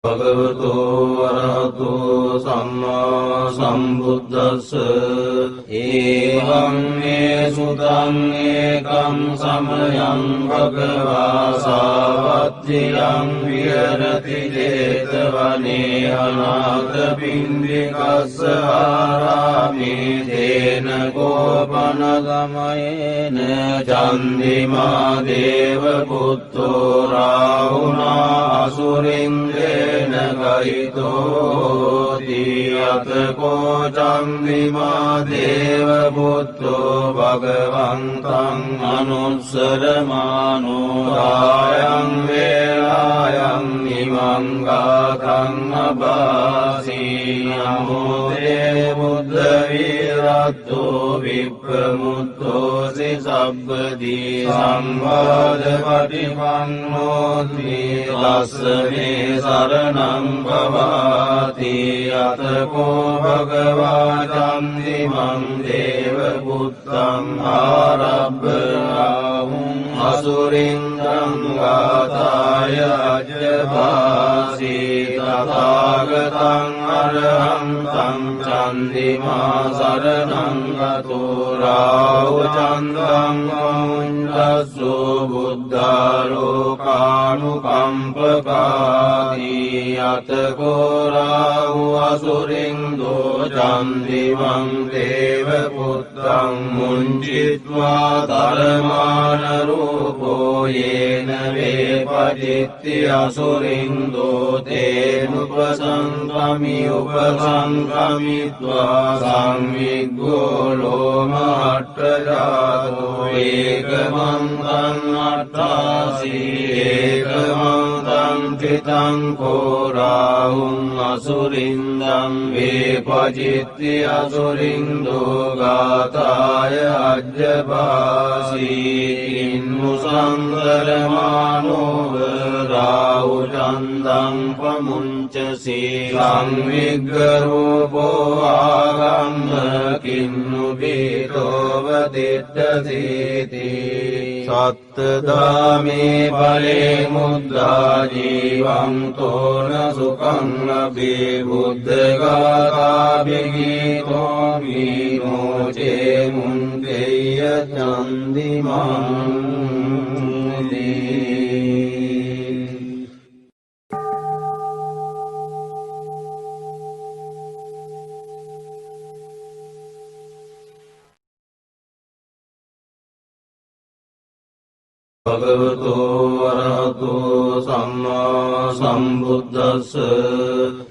භගවතු වරහතු සම්මා සම්බුද්දස්ස ඒවං මේ සුතං ඒකං සමයං භගවා සාවත්තියං විහෙරති 제තවනේ අනාථ පින්ඩිකස්ස ආරාමේ තේන ගෝපන ගමයේන චන්දිමා දේව පුත්තෝ රාහුනා අසුරින්දේන ගහිතෝති අතකෝ චන්දිමා දේව පුත්තෝ භගවන්තං අනුස්සරමානෝ රායං වේලායං නිමං ගාතං අබාසී නමෝ තේ බුද්ධ විරත්තෝ විප්‍රමුත්තෝසි සබ්බදී සංවාද පටිපන්නෝති තස්මේ සරණං භවාති අතකෝ භගවා චන්දිමං දේව පුත්තං ආරබ්බාහුං අසුරින්දං ගාතාය අජ්ජපාසී තථාගතං අරහං තං චන්දිමා සරණං ගතෝ රාහු චන්දං මුඤ්ඤස්සෝ බුද්ධාලෝකානුකම්පකාදී අතකෝ රාහු අසුරින්දෝ චන්දිමං දේව පුත්තං මුඤ්චිත්වා ධර්මාන රූපෝ යේන වේපජිත්ති අසුරින්දෝ තේනුපසංගමි උපසංගමිත්වා සංවිග්ගෝ ලෝමහට්ඨජාතෝ ඒකමන්තං අට්ඨාසී ඒකමන්තං චිතං කෝ රාහුං අසුරින්දං වේපජිත්ති අසුරින්දෝ ගාතාය අජ්ජපාසී ඉන්මුසංගරමානෝව රාහු චන්දං පමුංචසී සංවිග්ගරූපෝ ආගම්ම කින්නු බීතෝව දිට්ඨසීති සත්තදාමේ පලේ මුද්දා ජීවං තෝන සුඛං ලබේ බුද්ධගාථා බිගීතෝ මීනෝචේ මුන්දේය චන්දිමං භගවතු වරහතු සම්මා සම්බුද්දස්ස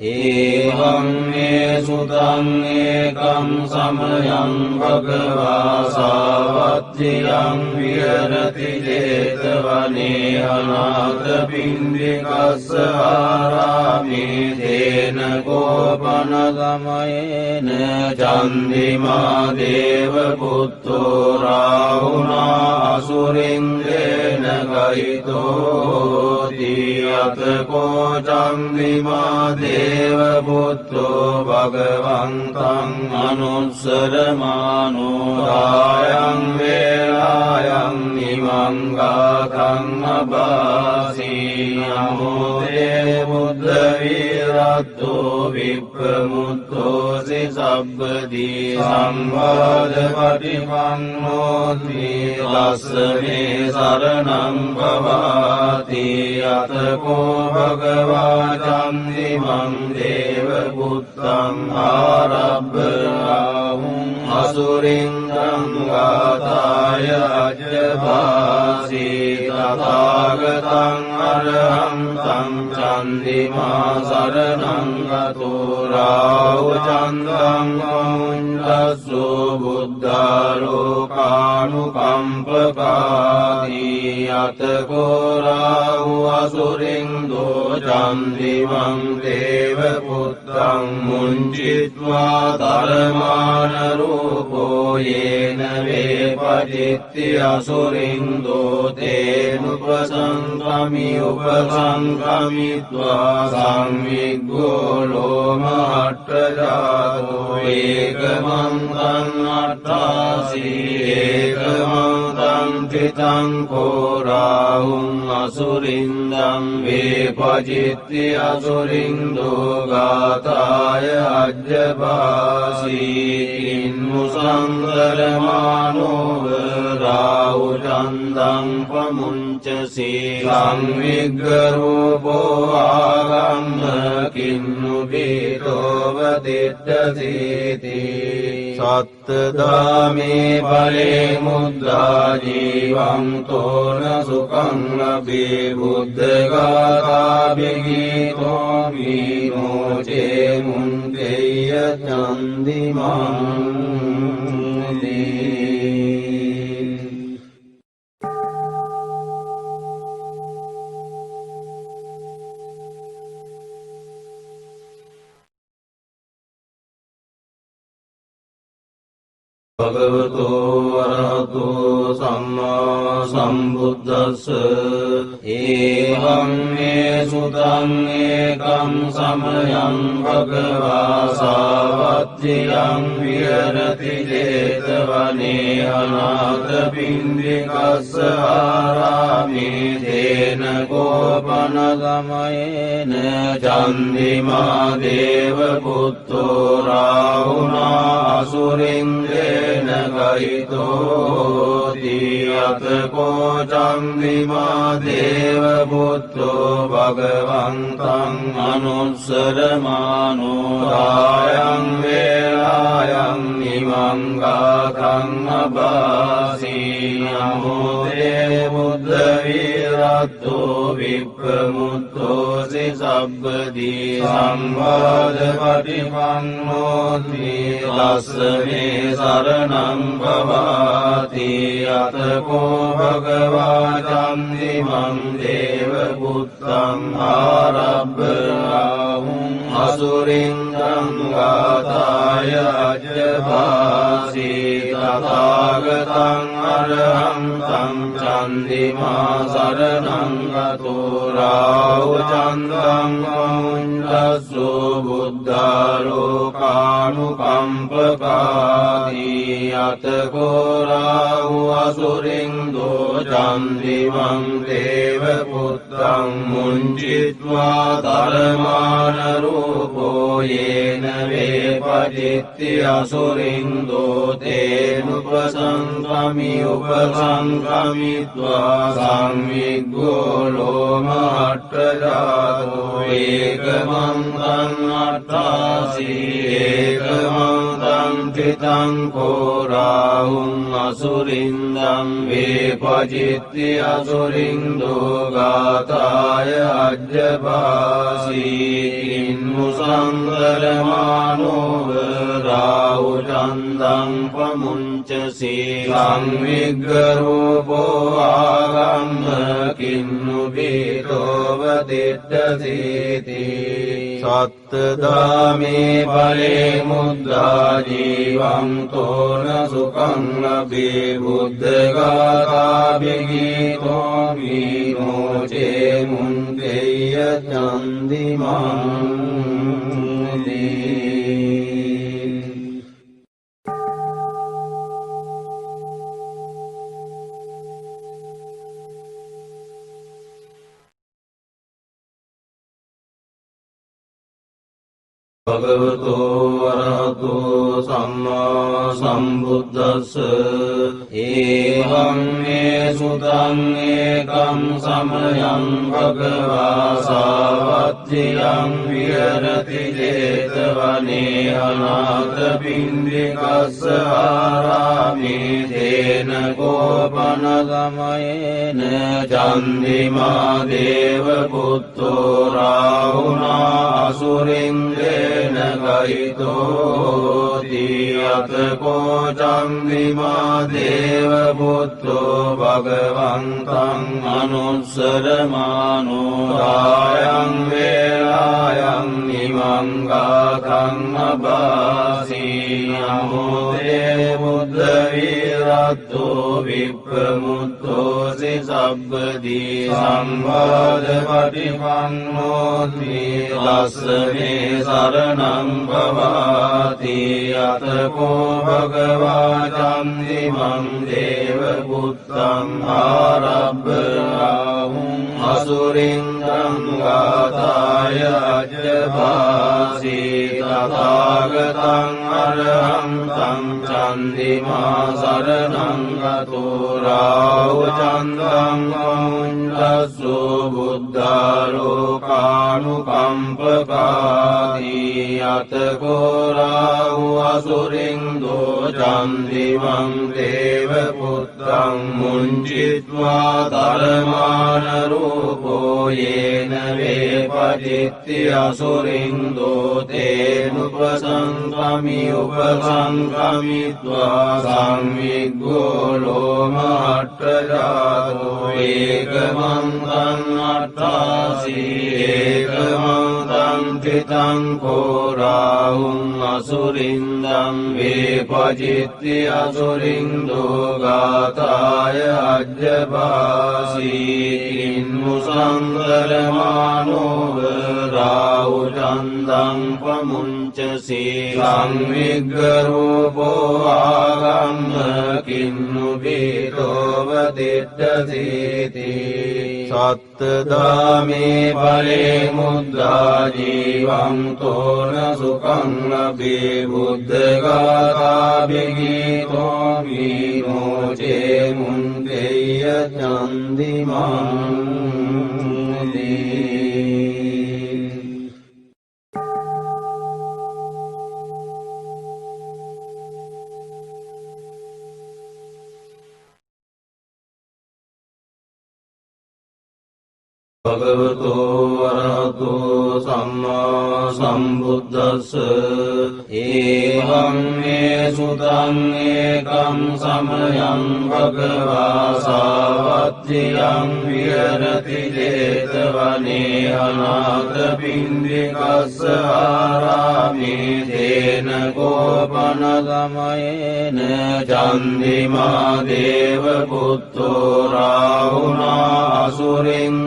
ඒවං මේ සුතං ඒකං සමයං භගවා සාවත්තියං විහෙරති 제තවනේ අනාථ පින්ඩිකස්ස ආරාමේ තේන ගෝපන ගමයේන චන්දිමා දේව පුත්තෝ රාහුනා අසුරින්දේ ගහිතෝති අතකෝ චන්දිමා දේව පුත්තෝ භගවන්තං අනුස්සරමානෝ රායං වේලායං නිමං ගාතං අබාසී නමෝ තේ බුද්ධ විරත්තෝ විප්‍රමුත්තෝසි සබ්බදී සංවාද පටිපන්නෝති තස්මේ සරණං භවාති අතකෝ භගවා චන්දිමං දේව පුත්තං ආරබ්බාහුං අසුරින්දං ගාතාය අජ්ජපාසී තථාගතං අරහං තං චන්දිමා සරණං ගතෝ රාහු චන්දං මුඤ්ඤස්සෝ බුද්ධාලෝකානුකම්පකාදී අතකෝ රාහු අසුරින්දෝ චන්දිමං දේව පුත්තං මුඤ්චිත්වා ධර්මාන රූපෝ යේන වේපජිත්ති අසුරින්දෝ තේනුපසංගමි උපසංගමිත්වා සංවිග්ගෝ ලෝමහට්ඨජාතෝ ඒකමන්තං අට්ඨාසී ඒකමන්තං ठितं कोराहुं असुरिन्दं विपजित्य असुरिन्दो गाताय अज्जपासि इन्मुसंगरमानो राहुचन्दं पमुञ्चसि संविग्गरूपो आगम्य किन्नु भीतोऽवतिष्ठसीति सत्तदामे फले मुद्रा जीवं तो न सुखं लभे बुद्धगाथाभिगीतो विमोचे मुञ्चेय चन्दिमाम् भगवतो अरहतो सम्मा सम्बुद्धस्स एवं मे सुतं एकं समयं भगवा सावत्र्यं विहरति जेतवने अनाथपिण्डिकस्य आरामे तेन गोपनगमयेन चन्दिमा देवपुत्रो राहुना असुरिन्द्रेण गहितोऽति अतको चन्दिमा देवपुत्रो भगवन्तं अनुत्सरमानो रायं वेलायं इमं गाथं अभासि नमो ते बुद्धवीरतो विप्रमुक्तोऽसि सब्बदी संवादपटिपन्नोऽस्मि तस्मै शरणं भवाति अतको भगवा चन्दिमं देवपुत्रम् आरभ्य राहुम् असुरिन्द्रं गाताय अज्जभासि तथागतं अरहन्तं चन्दिमा शरणं गतो राहुचन्द्रं मुञ्चस्सु बुद्धालोकानुकम्पकाति अतको राहु असुरिन्दो चन्दिमं देवपुत्रं मुञ्चित्वा धर्मानरूपो येन वेपजित्य असुरिन्दो तेनुपसङ्गमित्वा संविग्गो लोमहट्टजातो एकमन्तं अट्टासि एकमन्तं ठितं कोराहुं असुरिन्दं विपजित्य असुरिन्दो गाताय अज्जपासि इन्मुसंगरमानो राहुचन्दं पमुञ्चसि संविग्गरूपो आगम्य किन्नु भीतोऽवतिष्ठसीति सत्तदामे फले मुद्रा जीवं तो न सुखं लभे बुद्धगाथाभिगीतो विमोचे मुञ्चेय चन्दिमाम् भगवतो अरहतो सम्मा सम्बुद्धस्स एवं मे सुतं एकं समयं भगवा सावत्र्यं विहरति जेतवने अनाथपिण्डिकस्य आरामे तेन गोपनगमयेन चन्दिमा देवपुत्रो राहुना असुरिन्द्रेण गहितोऽति अतको चन्दिमा देवपुत्रो भगवन्तं अनुत्सरमानो रायं वेलायं इमं गाथं अभासि नमो ते बुद्धवीरतो විරත්තෝ විප්‍රමුත්තෝසි සබ්බදී සංවාද පටිපන්නෝති ලස්සනේ සරණං භවාති අතකෝ භගවා චන්දිමං දේව පුත්තං ආරබ්බාහුං අසුරින් ගාතාය අජ්ජභාසී තථාගතං අරහං තං චන්දිමා සරණං ගතෝ රාහුචන්දං මුඤ්ඤස්සු බුද්ධාලෝකානුකම්පකාදී අතකෝ රාහු අසුරින් දෝ චන්දිමං දේව පුත්තං මුංචිත්වා තරමාන රූපෝ යේන වේපජිත්ති අසුරින් දෝතේනුපසංකමි උපසංකමිත්වා සංවිග්ගෝ ලෝමහට්ඨජාතෝ ඒකමන්තං අට්ඨාසී ඒකමන්තං තිතං කෝරාහුං අසුරින්දං වේපජිත්ති අසුරින් දෝගාතාය අජ්ජභාසී මුසංගරමානෝව රාහුචන්දං පමුංචසී සංවිග්ගරූපෝ ආගම්ම කින්නු බීතෝව දිට්ඨසීති සත්තදාමේ පලේ මුද්දා ජීවං තෝන සුඛං ලබේ බුද්ධගාථා බිගීතෝ විමෝචේ මුංකේය චන්දිමං භගවතෝ වරහතෝ සම්මා සම්බුද්දස්ස ඒවං මේ සුතං ඒකං සමයං භගවා සාවත්තියං විහෙරති 제තවනේ අනාථ පින්ඩිකස්ස ආරාමේ තේන ගෝපන ගමයේන චන්දිමා දේව පුත්තෝ රාහුනා අසුරින්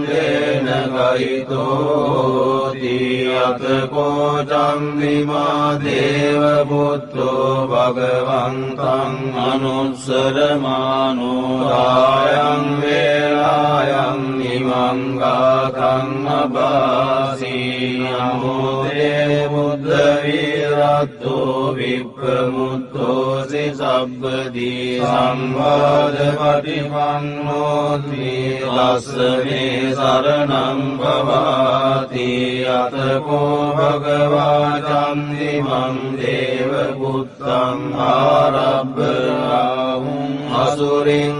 ගයිතෝති අතකෝ චන්දිමා දේව පුත්තෝ භගවන්තං අනුස්සරමානෝ රායං වේලායං ඉමං ගාතං අභාසී නමෝ තේ බුද්ධ විරත්තෝ විප්‍රමුත්තෝසි සබ්බදී සංවාද පටිපන්නෝති ලස්සනේ සරණං භවාති අතකෝ භගවා චන්දිමං දේව පුත්තං ආරබ්බාහුං අසුරින්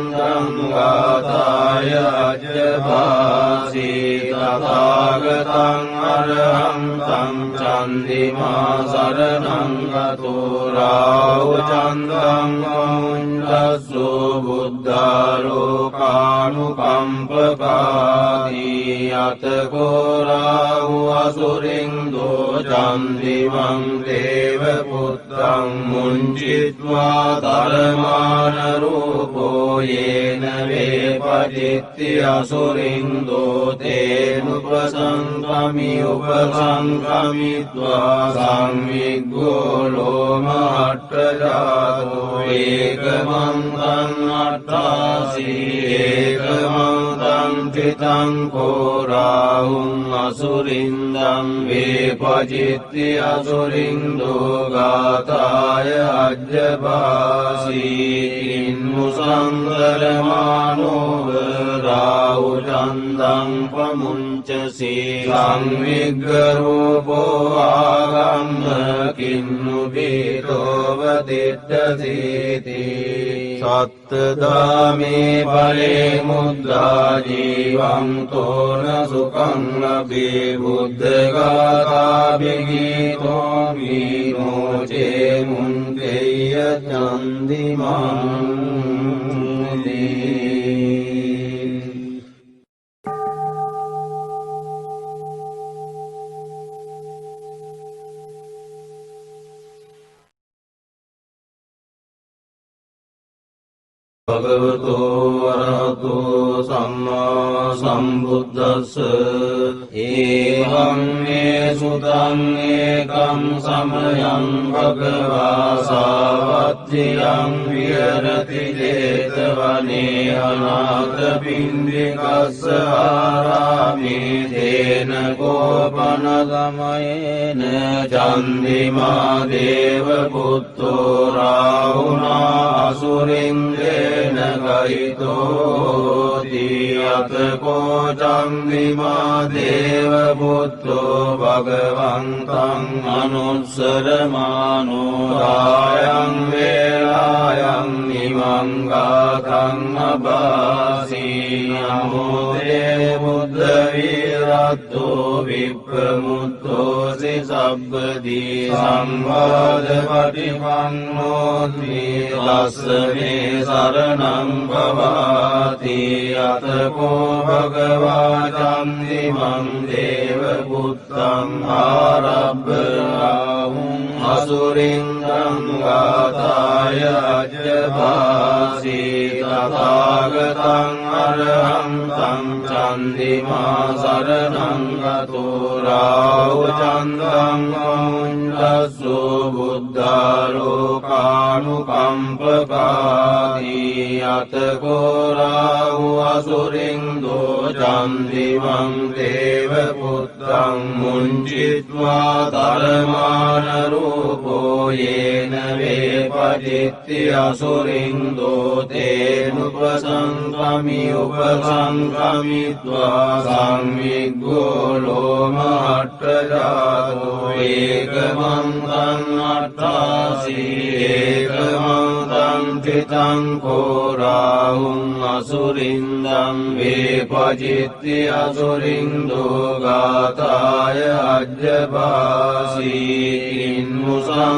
ගාතාය අජ්ජභාසී තථාගතං අරහං තං චන්දිමා සරණං ගතෝ රාහුචන්දං මුඤ්ඤස්සු බුද්ධාලෝකානුකම්පකාදී අතකෝ රාහු අසුරින් දෝ චන්දිමං දේව පුත්තං මුංචිත්වා තරමාන රූපෝ යේන වේපජිත්ති අසුරින් දෝතේනුපසංකමි උපසංකමිත්වා සංවිග්ගෝ ලෝමහට්ඨජාතෝ ඒකමන්තං අට්ඨාසී ඒකමන්තං තිතං කෝරාහුං අසුරින්දං වේපජිත්ති අසුරින් දෝගාතාය අජ්ජභාසී මුසංගරමානෝව රාහුචන්දං පමුංචසී සංවිග්ගරූපෝ ආගම්ම කින්නු බීතෝව දිට්ඨසීති සත්තදාමේ පලේ මුද්දා ජීවං තෝන සුඛං ලබේ බුද්ධගාථා බිගීතෝ විමෝචේ මුංකේය චන්දිමං භගවතු වරහතු සම්මා සම්බුද්දස්ස ඒවං මේ සුතං ඒකං සමයං භගවා සාවත්තියං විහෙරති 제තවනේ අනාථ පින්ඩිකස්ස ආරාමේ තේන කෝපන ගමයේන චන්දිමා දේව පුත්තෝ රාහුනා අසුරින්දේ ගයිතෝති අතකෝ චන්දිමා දේව පුත්තෝ භගවන්තං අනුස්සරමානෝ රායං වේලායං නිමං ගාතං අබාසී නමෝ තේ බුද්ධ විරත්තෝ විප්‍රමුත්තෝසි සබ්බදී සංවාද පටිපන්නෝති ලස්සනේ සරණං භවාති අතකෝ භගවා චන්දිමං දේව පුත්තං ආරබ්බාහුං අසුරින්දං ගාතාය අජ්ජභාසී තථාගතං අරහං තං චන්දිමා සරණං ගතෝ රාහු චන්දං මුඤ්ඤස්සු බුද්ධාලෝකානුකම්පකාදී අතකෝ රාහු අසුරින්දෝ චන්දිමං දේව පුත්තං මුංචිත්වා තරමාන රූපෝ යේන වේපජිත්ති අසුරින්දෝ තේනුපසංගමි උපසංගමිත්වා සංවිග්ගෝ ලෝමහට්ඨජාතෝ ඒකමන්තං අට්ඨාසී ඒකමන්තං චිතං කෝ රාහුං අසුරින්දං වේපජිත්ති අසුරින්දෝ ගාතාය අජ්ජභාසී ඉන්මුසංගරමානෝව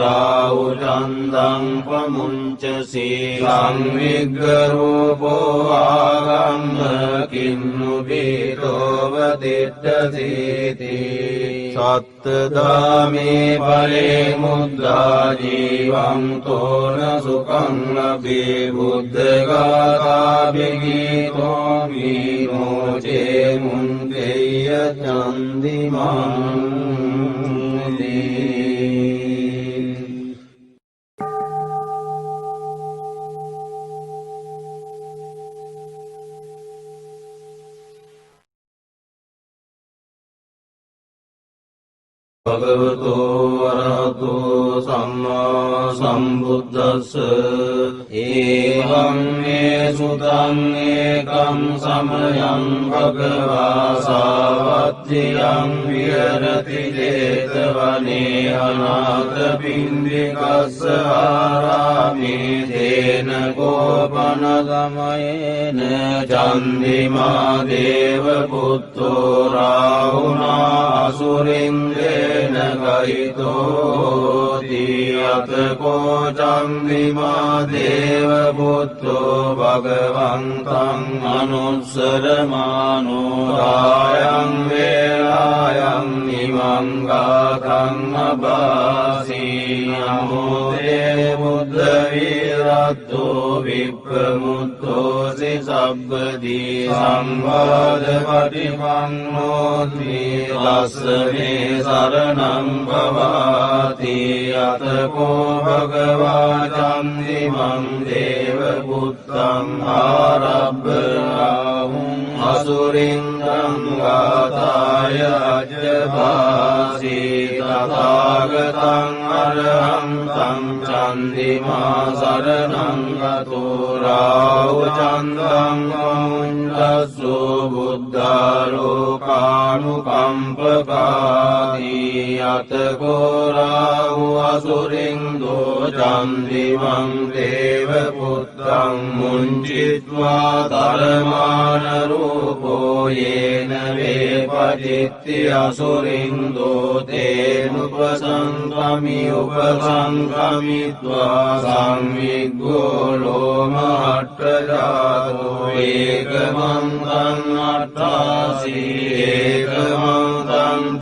රාහු චන්දං පමුංචසී සංවිග්ගරූපෝ ආගම්ම කින්නු බීතෝව දිට්ඨසීති සත්තදාමේ පලේ මුද්දා ජීවං තෝන සුඛං ලබේ බුද්ධඝාතා බිගීතෝ විමෝචේ මුංගේය චන්දිමං භගවතු වරහතු සම්මා සම්බුද්දස්ස ඒවං මේ සුතං ඒකං සමයං භගවා සාවත්තියං විහෙරති 제තවනේ අනාථ පින්ඩිකස්ස ආරාමේ තේන කෝපන ගමයේන චන්දිමා දේව පුත්තෝ රාහුනා අසුරින්දේ ගයිතෝති අතකෝ චන්දිමා දේව පුත්තෝ භගවන්තං අනුස්සරමානෝ රායං වේලායං නිමං ගාතං අබාසී නමෝ තේ බුද්ධ විරත්තෝ විප්‍රමුත්තෝසි සබ්බදී සංවාද පටිපන්නෝති ලස්සනේ සරණං භවාති අතකෝ භගවා චන්දිමං දේව පුත්තං ආරබ්බාහුං අසුරින්දං ගාතාය අජ්ජභාසී තථාගතං අරහං තං චන්දිමා සරණං ගතෝ රාහු චන්දං මුඤ්ඤස්සු බුද්ධාලෝකානුකම්පකාදී අතකෝ රාහු අසුරින්දෝ චන්දිමං දේව පුත්තං මුංචිත්වා තරමාන රූපෝ යේන වේපජිත්ති අසුරින්දෝ තේනුපසංගමි උපසංගමිත්වා සංවිග්ගෝ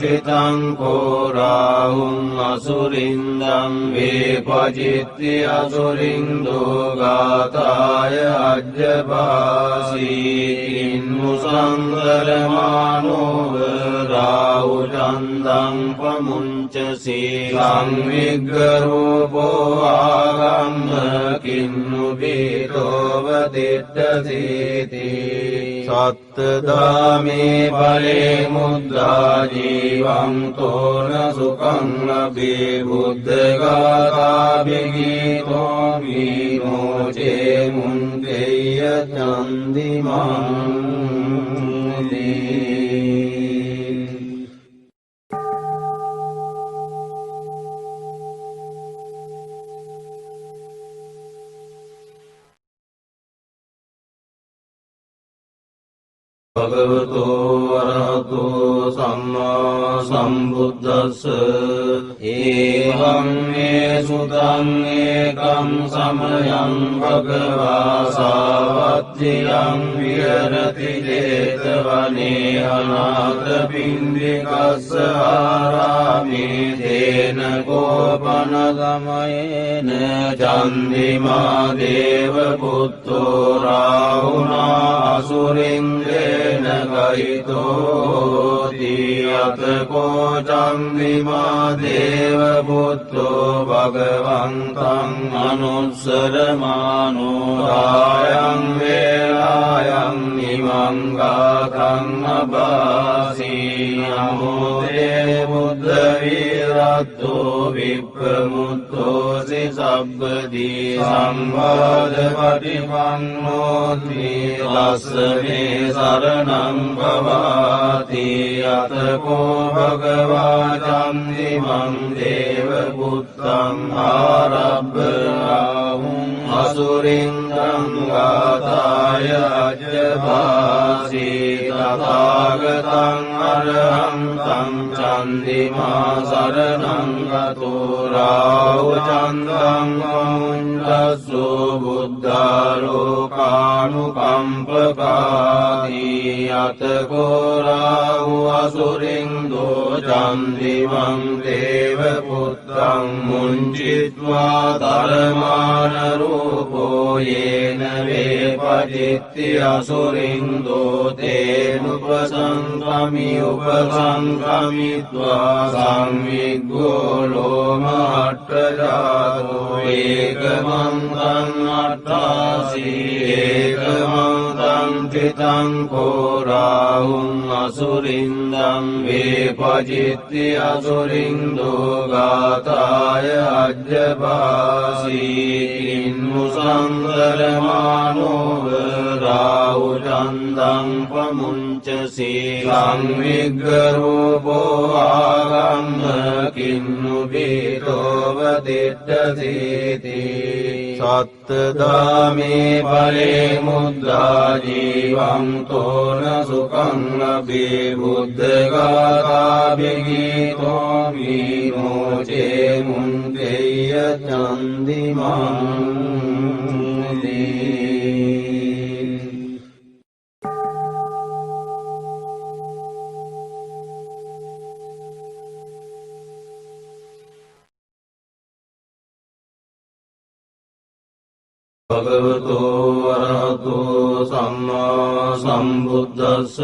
चितं कोराहुं असुरिन्दं वेपचित्ति असुरिन्दो गाताय अज्जपासि किन्नु संगरमानो राहुचन्दं पमुञ्चसि संविग्गरूपो आगम्य किन्नु भीतोऽवतिष्ठसीति सत्तदामे फले मुद्रा जीवं तो न सुखं लभे बुद्धगाथाभिगीतो विमोचे मुञ्चेय चन्दिमम् भगवतो अरहतो सम्मा सम्बुद्धस्स एवं मे सुतं एकं समयं भगवा सावत्र्यं विहरति जेतवने अनाथपिण्डिकस्य आरामे तेन गोपनगमयेन चन्दिमा देवपुत्रो राहुना असुरिन्द्रेण गयितो दियतको चन्दिमा देवपुत्रो भगवन्तं अनुत्सरमानो रायं वेलायं इमं गाथं अभासि नमो ते बुद्धवीरतो विप्रमुक्तोऽसि सब्बदी संवादपटिपन्नोति तस्मै शरणं भवाति अतको भगवा चन्दिमं देवपुत्रम् आरभ्य राहुम् असुरिन्द्रं गाताय अज्जभासि तथागतं अरहं तं चन्दिमा शरणं गतो राहुचन्द्रं मुञ्चस्सु बुद्धालोकानुकम्पकाति अतको राहु असुरिन्दो चन्दिमं देवपुत्रं मुञ्चित्वा धर्मानरूपो येन वेपचित्ति असुरिन्दो तेनुपसङ्गमित्वा संविग्गो लोमहट्टजातो एकमन्तं अट्टासि एकमन्तं चितं कोराहुं असुरिन्दं वेपचित्ति असुरिन्दो गाताय अज्जपासि किन्नु संगरमानो राहुचन्दं पमुञ्चसि संविग्गरूपो आगम्य किन्नु भीतोऽवतिष्ठसीति सत्तदामे फले मुद्रा जीवं तो न सुखं लभे बुद्धगाथाभिगीतो विमोचे मुञ्चेय चन्दिमम् भगवतो अरहतो सम्मा सम्बुद्धस्स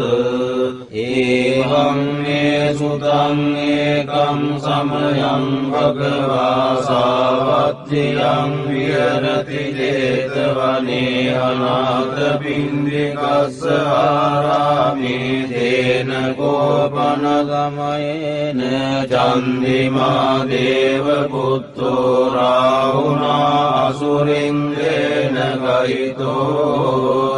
एवं मे सुतं एकं समयं भगवा सावत्र्यं विहरति जेतवने अनाथपिण्डिकस्य आरामे तेन गोपनगमयेन चन्दिमा देवपुत्रो राहुना असुरिन्द्रेण गयितो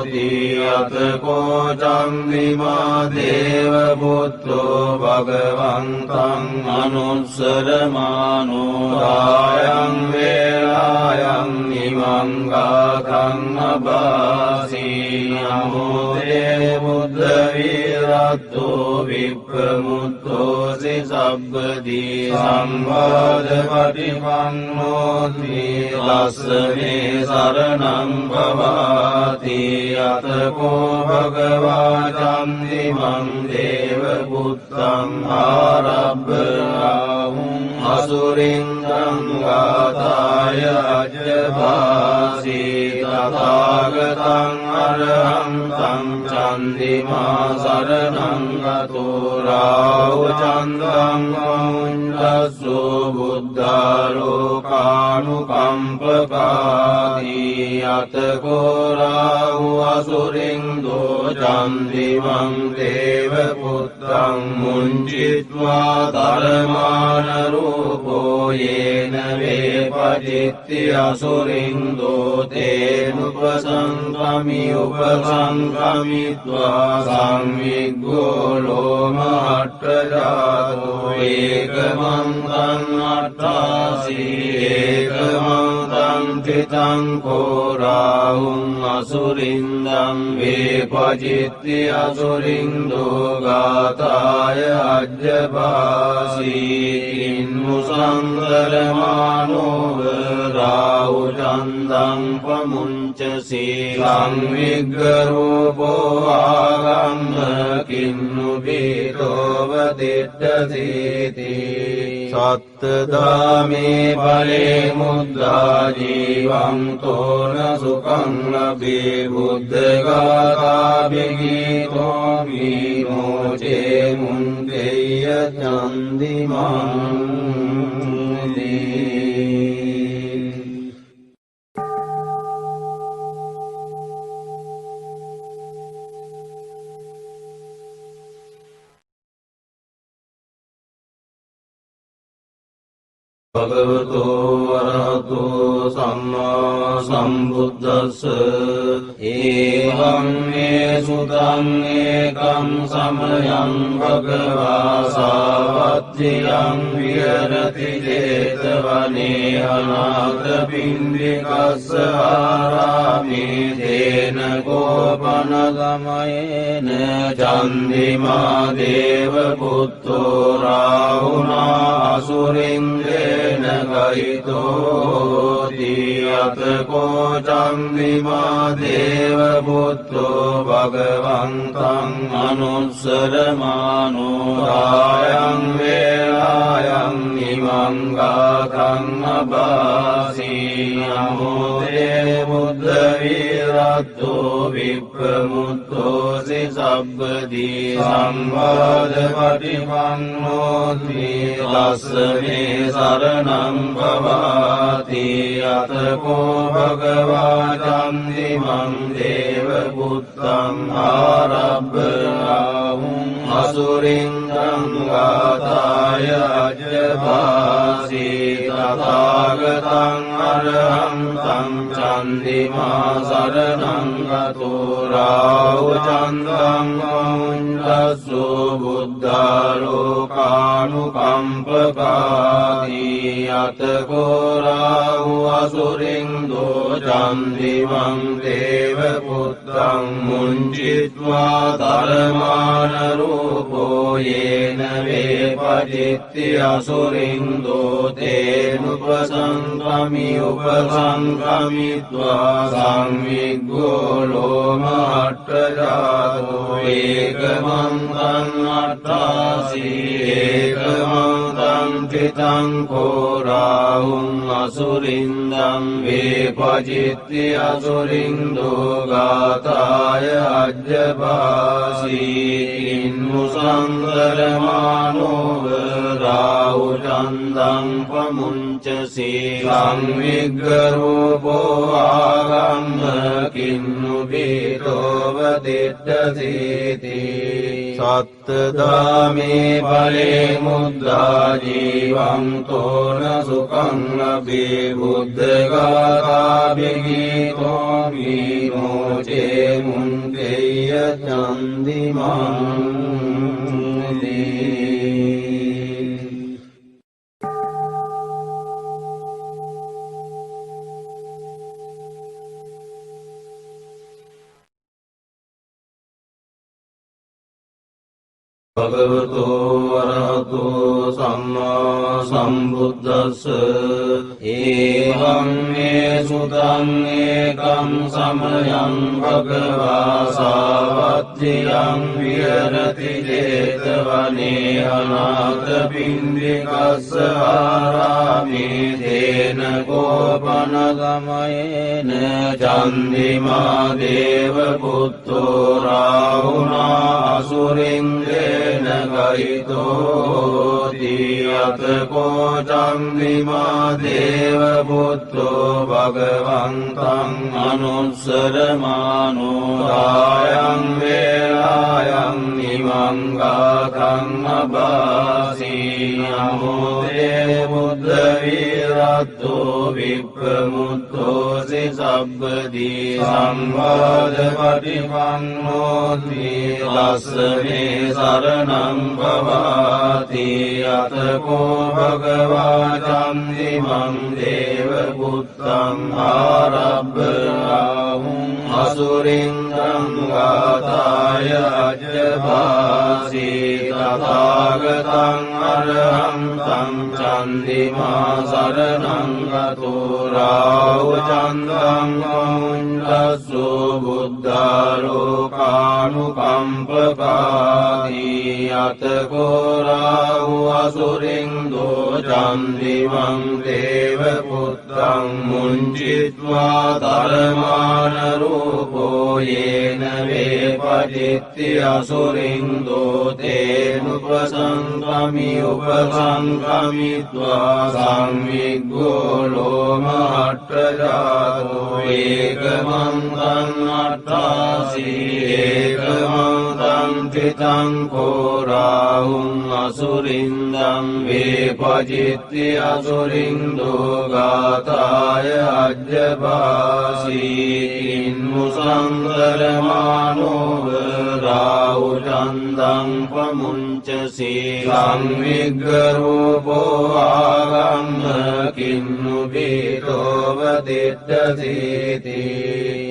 दियतको चन्दिमा देवपुत्रो भगवन्तं अनुत्सरमानो रायं वेलायं ඉමං ගාථං අභාසී නමෝ තේ බුද්ධ විරත්තෝ විප්‍රමුත්තෝසි සබ්බදී සංවාද පටිපන්නෝති ලස්සනේ සරණං භවාති අතකෝ භගවා චන්දිමං දේව පුත්තං ආරබ්බාහුං අසුරින්දං ගාථාය අජ්ජභාසී තථාගතං අරහං තං චන්දිමා සරණං ගතෝ රාවචන්දං මුඤ්ඤස්සු බුද්ධාලෝකානුකම්පකාදී අතකෝ රාහු අසුරින්දෝ චන්දිමං දේව පුත්තං මුංචිත්වා ධර්මාන රූපෝ යේන වේපජිත්ති අසුරින්දෝ තේනුපසංගමි උපසංගමිත්වා සංවිග්ගෝ ලෝමහට්ඨජාතෝ ඒකමන්තං අට්ඨාසී ඒකමන්තං තිතං කෝරාහුං අසුරින්දං වේපජිත්ති අසුරින්දෝ ගාථාය අජ්ජභාසී ඉන්මුසංගරමානෝව රාහුචන්දං පමුංචසී සංවිග්ගරූපෝ ආගම්ම කින්නු බීතෝව දිට්ඨසීති සත්තදාමේ පලේ මුද්දා ජීවං තෝන සුඛං ලබේ බුද්ධගාථා බිගීතෝ මීනෝචේ මුන්දෙය්‍ය චන්දිමං භගවතෝ වරහතෝ සම්මා සම්බුද්දස්ස ඒවං මේ සුතං ඒකං සමයං භගවා සාවත්තියං විහෙරති 제තවනේ අනාථ පින්ඩිකස්ස ආරාමේ තේන ගෝපන ගමයේන චන්දිමා දේව පුත්තෝ රාහුනා අසුරින්දේ ගයිතෝති අතකෝ චන්දිමා දේව පුත්තෝ භගවන්තං අනුස්සරමානෝ රායං වේලායං ඉමං ගාථං අභාසී නමෝ තේ බුද්ධ විරත්තෝ විප්‍රමුත්තෝසි සබ්බදී සංවාද පටිපන්නෝති ලස්සනේ සරණං භවාති අතකෝ භගවා චන්දිමං දේව පුත්තං ආරබ්බාහුං අසුරින්දං ගාථාය අජ්ජභාසී තථාගතං අරහං තං චන්දිමා සරණං ගතෝ රාවචන්දං මුඤ්ඤස්සු බුද්ධාලෝකානුකම්පකාදී අතකෝ රාහු අසුරින්දෝ චන්දිමං දේව පුත්තං මුංචිත්වා ධර්මාන රූපෝ යේන වේපජිත්ති අසුරින්දෝ තේනුපසංගමි උපසංගමිත්වා සංවිග්ගෝ ලෝමහට්ඨජාතෝ ඒකමන්තං අට්ඨාසී ඒකමන්තං තිතං කෝරාහුං අසුරින්දං වේපජිත්ති අසුරින්දෝ ගාථාය අජ්ජභාසී ඉන්මුසංගරමානෝව රාහුචන්දං පමුංචසී සංවිග්ගරූපෝ ආගම්ම කින්නු බීතෝව දිට්ඨසීති සත්තදාමේ පලේ මුද්දා ජීවං තෝන සුඛං ලබේ බුද්ධගාථා බිගීතෝ මීනෝචේ මුන්දෙය්‍ය චන්දිමං දී. භගවතු වරහතු සම්මා සම්බුද්දස්ස ඒවං මේ සුතං ඒකං සමයං භගවා සාවත්තියං විහෙරති 제තවනේ අනාථපිණ්ඩිකස්ස ආරාමේ තේන කෝපන ගමයේන චන්දිමා දේව පුත්තෝ රාහුනා අසුරින්දේන ගහිතෝති අතකෝ චන්දිමා දේව පුත්තෝ භගවන්තං අනුස්සරමානෝ ආයං වේලායං නිමං ගාතං අබාසී නමෝ තේ බුද්ධ විරත්තෝ විප්‍රමුත්තෝසි සබ්බදී සංවාද පටිපන්නෝති තස්මේ සරණං භවාති අතකෝ භගවා චන්දිමං දේව පුත්තං ආරබ්බාහුං අසුරින්දං ගාතාය අජ්ජභාසී තථාගතං අරහං තං චන්දිමා සරණං ගතෝ රාහු චන්දං මුඤ්ඤස්සු බුද්ධාලෝකානුකම්පකාදී අතකෝ රාහු අසුරින්දෝ චන්දිමං දේව පුත්තං මුඤ්චිත්වා තරමාන රූපෝ යේන වේපජිත්ති අසුරින්දෝ තේනුපසංගමි උපසංගමිත්වා සංවිග්ගෝ ලෝමහට්ඨජාතෝ ඒකමන්තං අට්ඨාසී ඒකමන්තං චිතං කෝ රාහුං අසුරින්දං වේපජිත්ති අසුරින්දෝ ගාතාය අජ්ජභාසී ඉන්මුසංගරමානෝව රාහු චන්දං පමුංචසී සංවිග්ගරූපෝ ආගම්ම කින්නු බීතෝව දිට්ඨසීති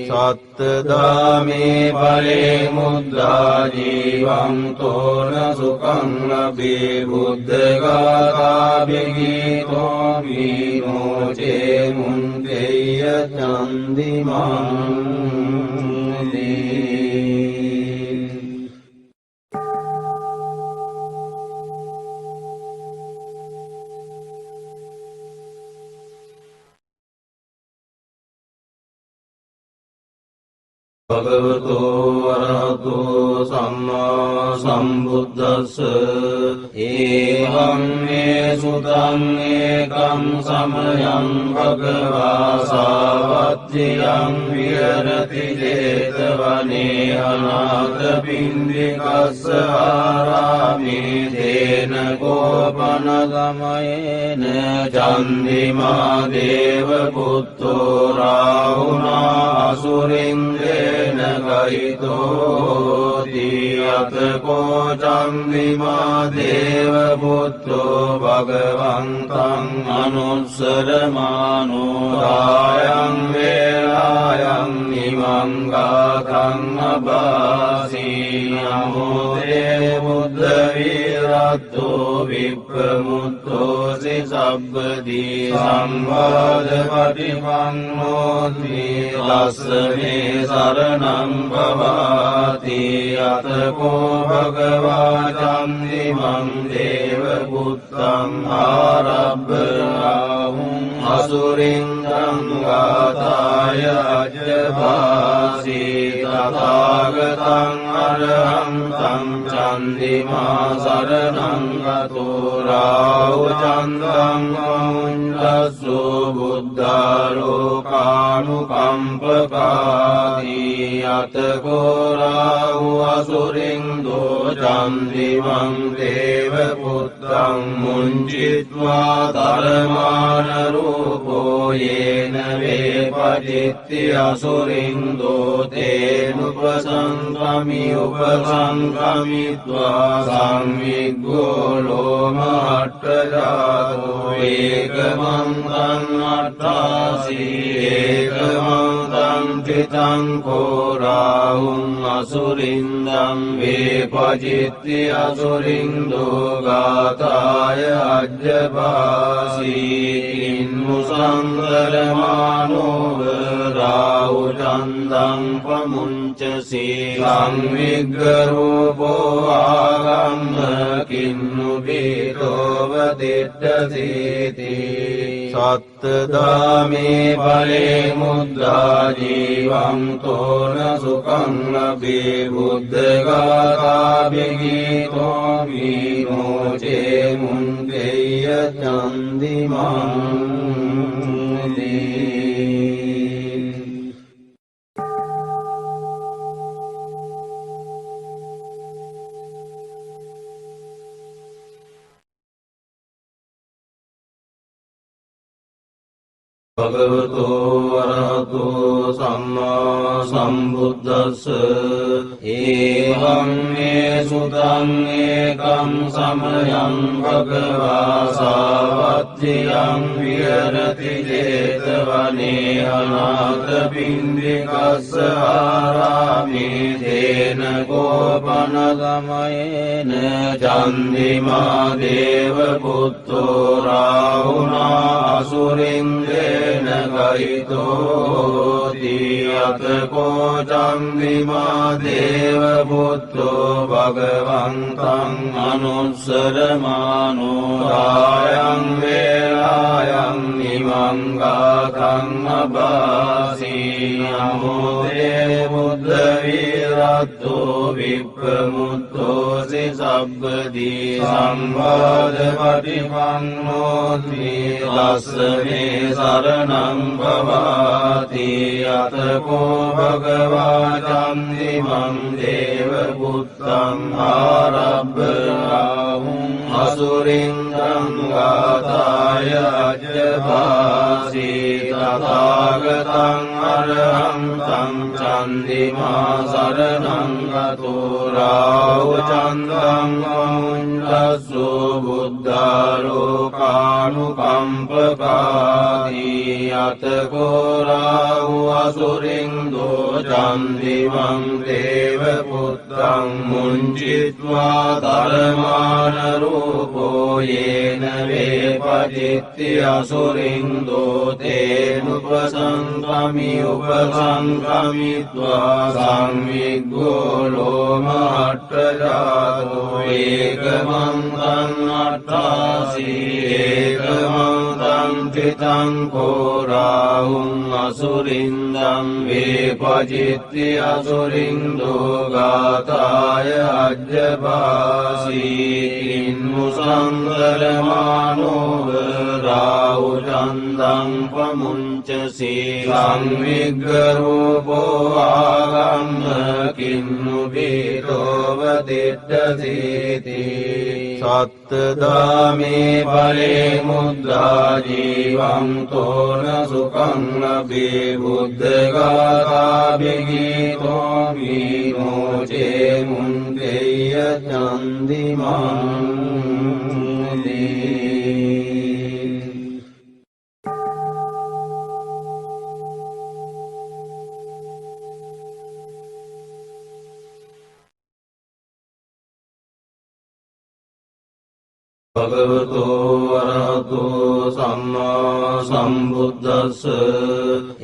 සත්තදාමේ පරේ මුද්දා ජීවං තෝන සුඛං ලබේ බුද්ධගාථා බිගීතෝ විනෝචේ මුංකේය චන්දිමං භගවතු වරහතු සම්මා සම්බුද්දස්ස ඒවං මේ සුතං ඒකං සමයං භගවා සාවත්තියං විහෙරති 제තවනේ අනාථපිණ්ඩිකස්ස ආරාමේ තේන කෝපන ගමයේන චන්දිමා දේව පුත්තෝ රාහුනා අසුරින්දේන ගහිතෝති අතකෝ චන්දිමා දේව පුත්තෝ භගවන්තං අනුස්සරමානෝ ආයං වේලායං නිමං ගාතං අබාසී නමෝ තේ බුද්ධ විරත්තෝ විප්‍රමුත්තෝසි සබ්බදී සංවාද පටිපන්නෝති තස්මේ සරණං භවාති අතකෝ භගවා චන්දිමං දේව පුත්තං ආරබ්බාහුං අසුරින්දං ගාතාය අජ්ජභාසී තථාගතං අරහං තං චන්දිමා සරණං ගතෝ රාහු චන්දං මුඤ්ඤස්සු බුද්ධාලෝකානුකම්පකාදී අතකෝ රාහු අසුරින්දෝ චන්දිමං දේව පුත්තං මුඤ්චිත්වා තරමාන රූපෝ යේන වේපජිත්ති අසුරින්දෝ තේනුපසංගමි උපසංගමිත්වා සංවිග්ගෝ ලෝමහට්ඨජාතෝ ඒකමන්තං අට්ඨාසී ඒකමන්තං චිතං කෝ රාහුං අසුරින්දං වේප පජිත්ති අසුරින්දෝ ගාථාය අජ්ජපාසී කින්නු සංගරමානෝව රාහු චන්දං පමුංචසී සංවිග්ගරූපෝ ආගම්ම කින්නු බීතෝව දිට්ඨසීති සත්තදාමේ පලේ මුද්දා ජීවං තෝන සුඛං ලබේ බුද්ධගාථා බිගීතෝ විමෝචේ මුංගේය චන්දිමං භගවතෝ වරහතෝ සම්මා සම්බුද්දස්ස ඒවං මේ සුතං ඒකං සමයං භගවා සාවත්තියං විහෙරති 제තවනේ අනාථ පින්ඩිකස්ස ආරාමේ තේන කෝපන ගමයේන චන්දිමා දේව පුත්තෝ රාහුනා අසුරින්දේ ගයිතෝති අතකෝ චන්දිමා දේව පුත්තෝ භගවන්තං අනුස්සරමානෝ රායං වේලායං නිමං ගාතං අබාසී නමෝ තේ බුද්ධ විරත්තෝ විප්‍රමුත්තෝසි සබ්බදී සම්වාද පටිපන්නෝති තස්මේ සරණං භවාති අතකෝ භගවා චන්දිමං දේව පුත්තං ආරබ්බාහුං අසුරින්දං ගාථාය අජ්ජපාසී තථාගතං අරහං තං චන්දිමා සරණං ගතෝ රාහු චන්දං අමුඤ්ඤස්සු බුද්ධාලෝකානුකම්පකාදී අතකෝ රාහු අසුරින්දෝ චන්දිමං දේව පුත්තං මුංචිත්වා ධර්මාන රූපෝ යේන වේපජිත්ති අසුරින්දෝ තේනුපසංගමි උපසංගමිත්වා සංවිග්ගෝ ලෝමහට්ඨජාතෝ ඒකමං අට්ඨාසී ඒකමං චිතං කෝ රාහුං අසුරින්දං වේපජිත්ති අසුරින්දෝ ගාථාය අජ්ජපාසී කින්නු සංගරමානෝව රාහු චන්දං පමුංචසී සංවිග්ගරූපෝ ආගම්ම කින්නු බීතෝව දිට්ඨසීති සත්තදාමේ පලේ මුද්දා ජීවං තෝන සුඛං ලබේ බුද්ධගාථා බිගීතෝ විමෝචේ මුංගේය චන්දිමං භගවතෝ වරහතෝ සම්මා සම්බුද්දස්ස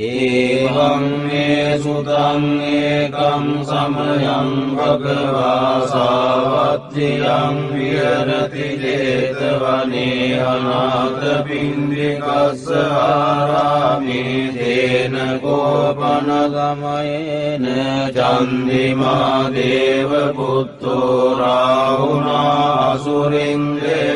ඒවං මේ සුතං ඒකං සමයං භගවා සාවත්තියං විහෙරති 제තවනේ අනාථ පින්ඩිකස්ස ආරාමේ තේන කෝපන ගමයේන චන්දිමා දේව පුත්තෝ රාහුනා අසුරින්දේ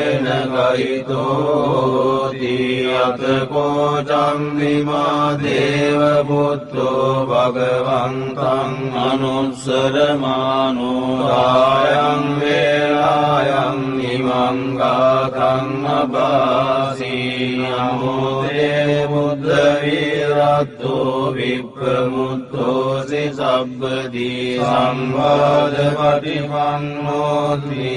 ගයිතෝති අතකෝ චන්දිමා දේව පුත්තෝ භගවන්තං අනුස්සරමානෝ රායං වේලායං නිමං ගාතං අබාසී නමෝ තේ බුද්ධ විරත්තෝ විප්‍රමුත්තෝසි සබ්බදී සම්වාද පටිපන්නෝති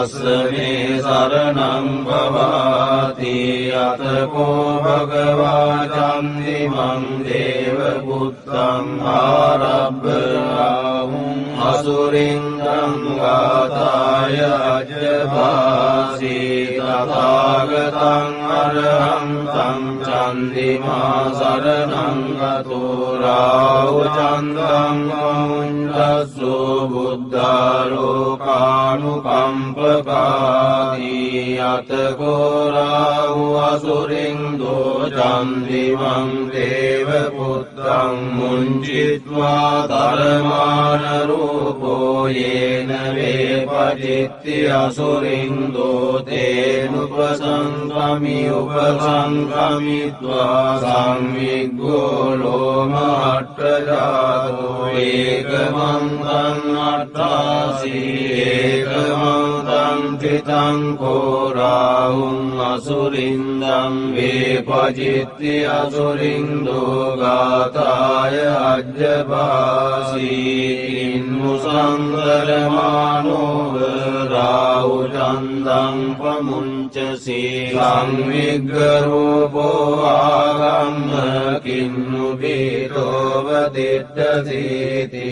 තස්මේ සරණං භවාති අතකෝ භගවා චන්දිමං දේව පුත්තං ආරබ්බාහුං අසුරින්දං ගාථාය අජ්ජභාසී තථාගතං අරහං සංචන්දිමා සරණං ගතෝ රාහුචන්දං මුඤ්ඤස්සු බුද්ධාලෝකානුකම්පකාදී අතකෝ රාහු අසුරින්දෝ චන්දිමං දේව පුත්තං මුංචිත්වා ධර්මාන රූපෝ යේන වේපජිත්ති අසුරින්දෝ තේනුපසංගමි උපසංගමිත්වා සංවිග්ගෝ ලෝමහට්ඨජාතෝ ඒකමන්තං අට්ඨාසී ඒකමන්තං තිතං කෝ රාහුං අසුරින්දං වේපජිත්ති අසුරින්දෝ ගාථාය අජ්ජභාසී ඉන්මුසංගරමානෝව රාහුචන්දං පමුංචසී සංවිග්ගරූපෝ ආගම්ම කින්නු බීතෝව දිට්ඨසීති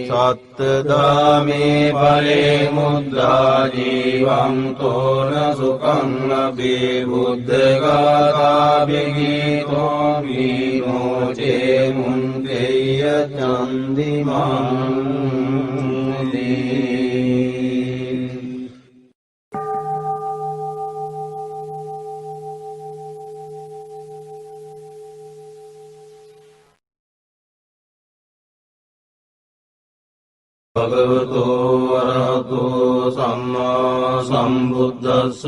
සත්තදාමේ පරේ මුද්දා ජීවං තෝන සුඛං ලබේ බුද්ධගාථා බිගීතෝ විනෝචේ මුංකේය චන්දිමං භගවතෝ අරහතෝ සම්මා සම්බුද්දස්ස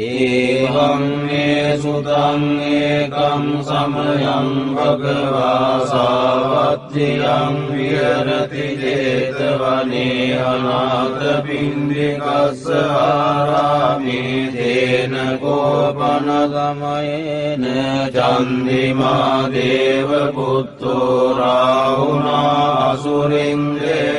ඒවං මේ සුතං ඒකං සමයං භගවා සාවත්තියං විහෙරති 제තවනේ අනාථ පින්ඩිකස්ස ආරාමේ තේන කෝපන ගමයේන චන්දිමා දේව පුත්තෝ රාහුනා අසුරින්දේ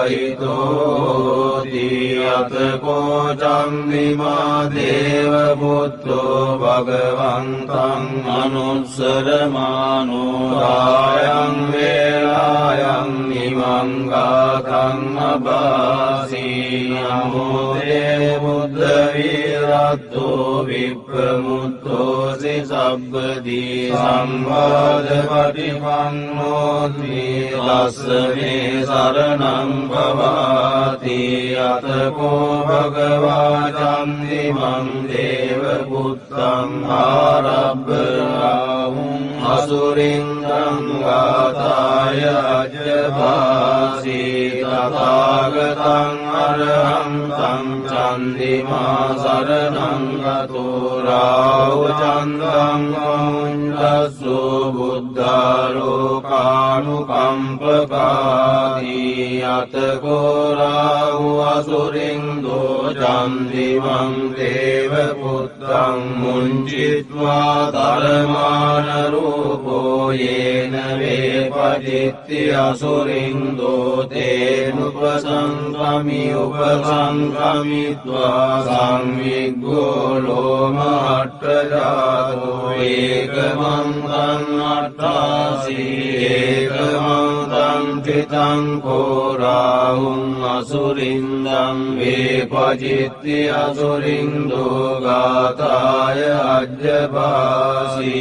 ගයිතෝති අතකෝ චන්දිමා දේව පුත්තෝ භගවන්තං අනුස්සරමානෝ රායං වේලායන් නිමං ගාතං අභාසී නමෝ තේ බුද්ධ විරත්තෝ විප්‍රමුත්තෝසි සබ්බදී සම්වාද පටිපන්නෝති තස්මේ සරණං භවාති අතකෝ භගවා චන්දිමං දේව පුත්තං ආරබ්බාහුං අසුරින්දං ගාථාය අජ්ජභාසී තථාගතං අරහං සංචන්දිමා සරණං ගතෝ රාහුචන්දං මුඤ්ඤස්සු බුද්ධාලෝකානුකම්පකාදී අතකෝ රාහු අසුරින්දෝ චන්දිමං දේව පුත්තං මුංචිත්වා ධර්මාන රූපෝ යේන වේපජිත්ති අසුරින්දෝ තේනුපසංගමි උපසංගමිත්වා සංවිග්ගෝ ලෝමහට්ඨජාතෝ ඒකමන්තං අට්ඨාසී ඒකමන්තං තිතං කෝ රාහුං අසුරින්දං වේපජිත්ති අසුරින්දෝ ගාථාය අජ්ජභාසී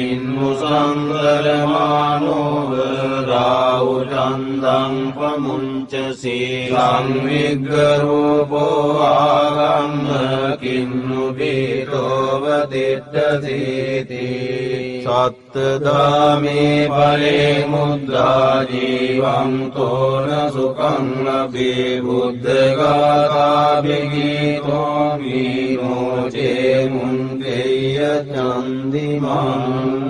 ඉන්මුසංගරමානෝව රාහුචන්දං පමුංචසී සංවිග්ගරූපෝ ආගම්ම කින්නු බීතෝව දිට්ඨසීති සත්තදාමේ පරේ මුද්දා ජීවං තෝන සුඛං ලබේ බුද්ධගාථා බිගීතෝ විනෝචේ මුංකේය චන්දිමං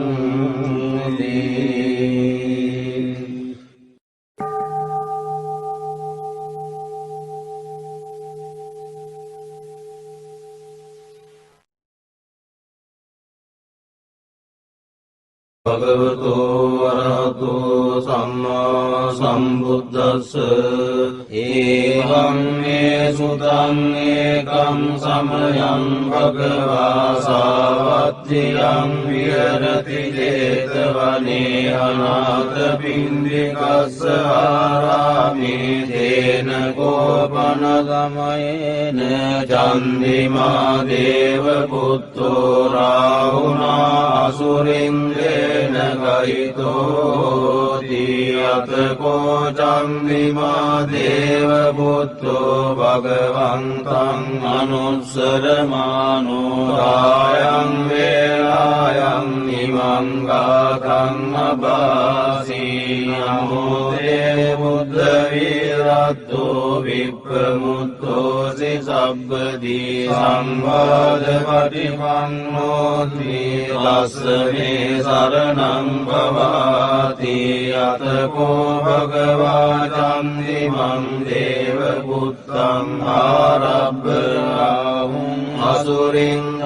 භගවතෝ අරහතෝ සම්මා සම්බුද්දස්ස ඒවං මේ සුතං ඒකං සමයං භගවා සාවත්තියං විහෙරති 제තවනේ අනාථපිණ්ඩිකස්ස ආරාමේ තේන කෝපන ගමයේන චන්දිමා දේව පුත්තෝ රාහුනා අසුරින්දේන ගහිතෝති අතකෝ චන්දිමා දේව පුත්තෝ භගවන්තං අනුස්සරමානෝ රායං වේලායං නිමං ගාතං අබාසී නමෝ තේ බුද්ධ විරත්තෝ විප්‍රමුත්තෝසි සබ්බදී සංවාද පටිපන්නෝති තස්මේ සරණං භවාති අතකෝ භගවා චන්දිමං දේව පුත්තං ආරබ්බාහුං අසුරින්දං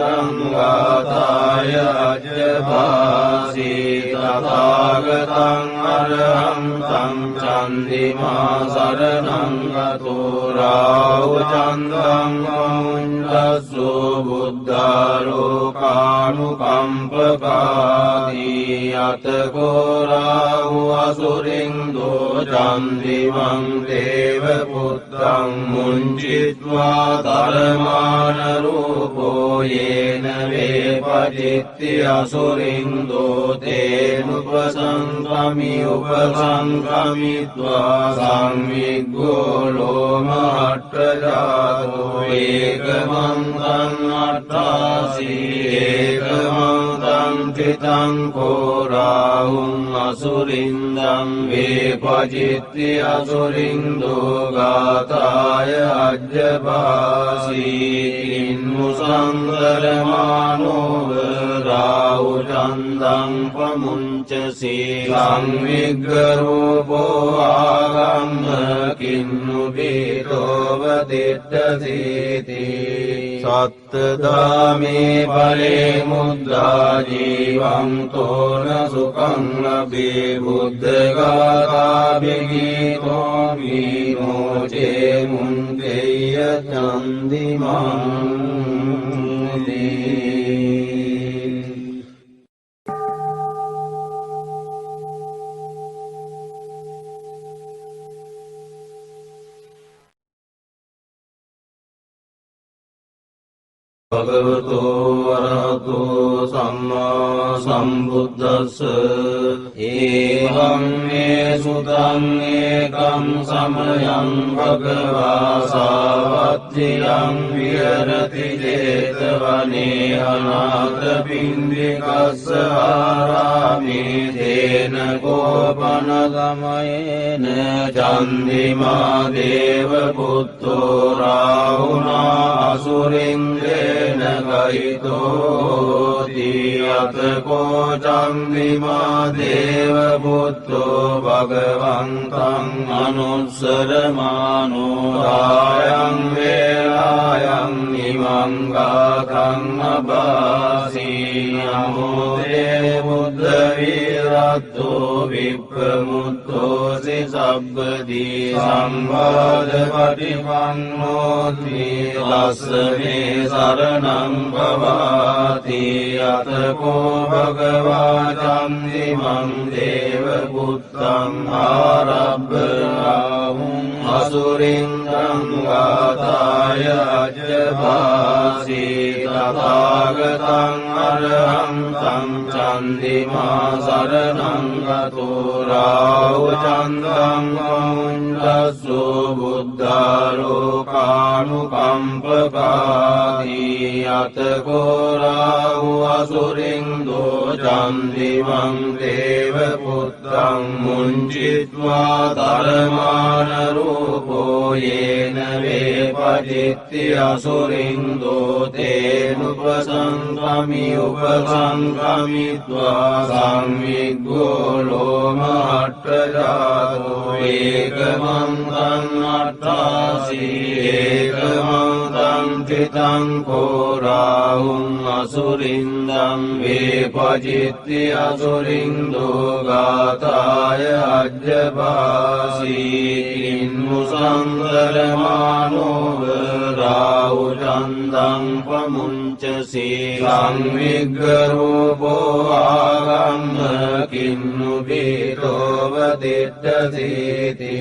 ගාතාය අජ්ජභාසී තථාගතං අරහන්තං චන්දිමා සරණං ගතෝ රාහුචන්දං මුඤ්ඤස්සු බුද්ධාලෝකානුකම්පකාදී අතකෝ රාහු අසුරින්දෝ චන්දිමං දේව පුත්තං මුංචිත්වා තරමාන රූපෝ යේන වේපජිත්ති අසුරින්දෝ තේනුපසංගමි උපසංගමිත්වා සංවිග්ගෝ ලෝමහට්ඨජාතෝ ඒකමන්තං අට්ඨාසී ඒකමන්තං තිතං කෝ රාහුං අසුරින්දං වේපජිත්ති අසුරින්දෝ ගාතාය අජ්ජභාසී ඉන්මුසංගරමානෝව රාහුචන්දං පමුංචසී සංවිග්ගරූපෝ ආගම්ම කින්නු බීතෝව දිට්ඨසීති සත්තදාමේ පලේ මුද්දා ජීවං තෝන සුඛං ලබේ බුද්ධගාථා බිගීතෝ මීනෝචේ මුන්දේය චන්දිමං භගවතෝ වරහතෝ සම්මා සම්බුද්දස්ස ඒවං මේ සුතං ඒකං සමයං භගවා සාවත්තියං විහෙරති 제තවනේ අනාථපිණ්ඩිකස්ස ආරාමේ තේන කෝපන ගමයේන චන්දිමා දේව පුත්තෝ රාහුනා අසුරින්දේ ගහිතෝති අතකෝ චන්දිමා දේව පුත්තෝ භගවන්තං අනුස්සරමානෝ රායං වේලායං නිමං ගාතං අබාසී නමෝ තේ බුද්ධ විරත්තෝ විප්‍රමුත්තෝසි සබ්බදී සංවාද පටිපන්නෝති තස්මේ සරණං භවාති අතකෝ භගවා චන්දිමං දේව පුත්තං ආරබ්බාහුං අසුරින්දං ගාතාය අජ්ජභාසී තථාගතං අරහන්තං චන්දිමා සරණං ගතෝ රාහුචන්දං මුඤ්ඤස්සු බුද්ධාලෝකානුකම්පකාදී අතකෝ රාහු අසුරින්දෝ චන්දිමං දේව පුත්තං මුංචිත්වා තරමාන රූපෝ යේන වේපජිත්ති අසුරින්දෝ තේනුපසංගමි උපසංගමිත්වා සංවිග්ගෝ ලෝමහට්ඨජාතෝ ඒකමන්තං අට්ඨාසී ඒකමන්තං තිතං කෝරාහුං අසුරින්දං වේපජිත්ති අසුරින්දෝ ගාතාය අජ්ජපාසී කින්නු සංගරමානෝව රාහුචන්දං පමුංචසී සංවිග්ගරූපෝ ආගම්ම කින්නු බීතෝව දිට්ඨසීති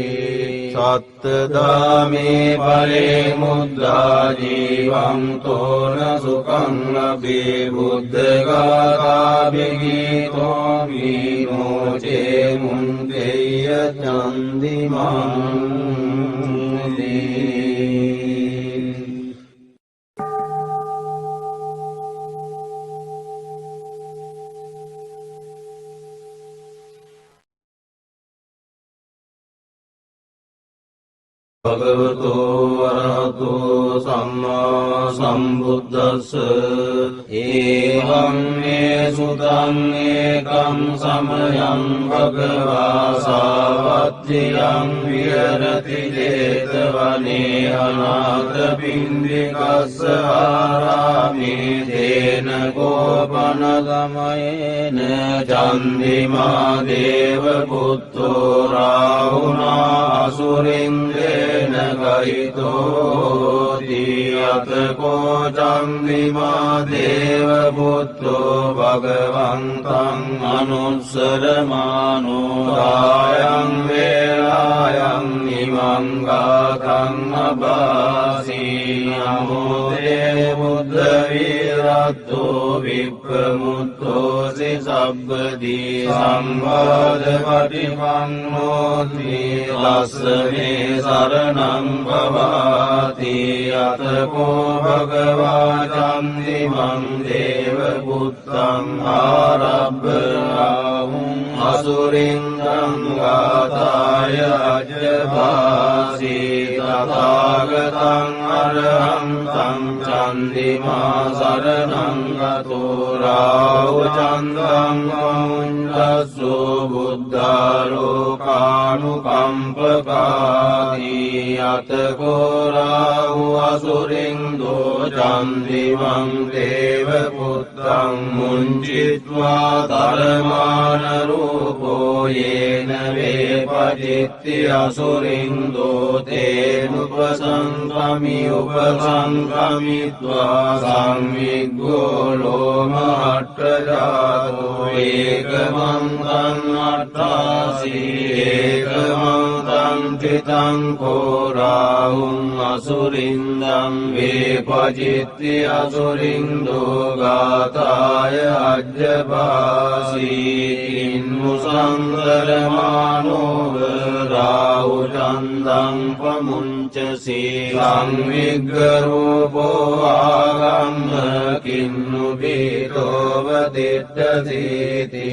සත්තදාමේ පරේ මුද්දා ජීවං තෝන සුඛං ලබේ බුද්ධගාථා බිගීතෝ විමෝචේ මුංගේය චන්දිමං භගවතෝ වරහතෝ සම්මා සම්බුද්දස්ස ඒවං මේ සුතං ඒකං සමයං භගවා සාවත්තියං විහෙරති 제තවනේ අනාථපිණ්ඩිකස්ස ආරාමේ තේන ගෝපන ගමයේන චන්දිමා දේව පුත්තෝ රාහුනා අසුරින්දේ නගයිතෝති අතකෝ චන්දිමා දේව පුත්තෝ භගවන්තං අනුස්සරමානෝ ආයං වේලායං ඉමං ගාතං අබාසී නමෝ තේ බුද්ධ විරත්තෝ විප්‍රමුත්තෝසි සබ්බදී සම්බාධ පටිපන්නෝති ලස්සනේ සරණං භවාති අතකෝ භගවා චන්දිමං දේව පුත්තං ආරබ්බාහුං අසුරින්දං ගාතාය අජ්ජපාසී තථාගතං අරහං තං චන්දිමා සරණං ගතෝ රාහුචන්දං මුඤ්ඤස්සෝ බුද්ධාලෝකානුකම්පකාදී අතකෝ රාහු අසුරින්දෝ චන්දිමං දේව පුත්තං මුංචිත්වා තරමාන රූපෝ යේන වේපජිත්ති අසුරින්දෝ තේනුපසංගමි උපසංගමිත්වා සංවිග්ගෝ ලෝමහට්ඨජාතෝ ඒකමන්තං අට්ඨාසී ඒකමන්තං තිතං කෝරාහුං අසුරින්දං වේපජිත්ති අසුරින්දෝ ගාතාය අජ්ජපාසී කින්නු සංගරමානෝව රාහුචන්දං පමුංචසී සංවිග්ගරූපෝ ආගම්ම කින්නු බීතෝව දිට්ඨසීති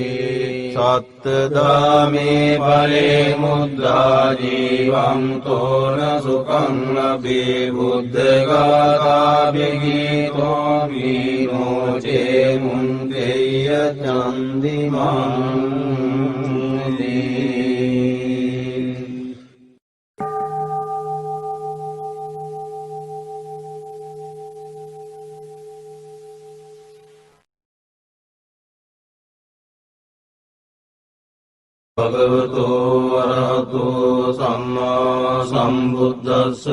සත්තදාමේ පරේ මුද්දා ජීවං තෝන සුඛං ලබේ බුද්ධගාථා බිගීතෝ විමෝචේ මුංගේය චන්දිමං භගවතෝ වරහතෝ සම්මා සම්බුද්දස්ස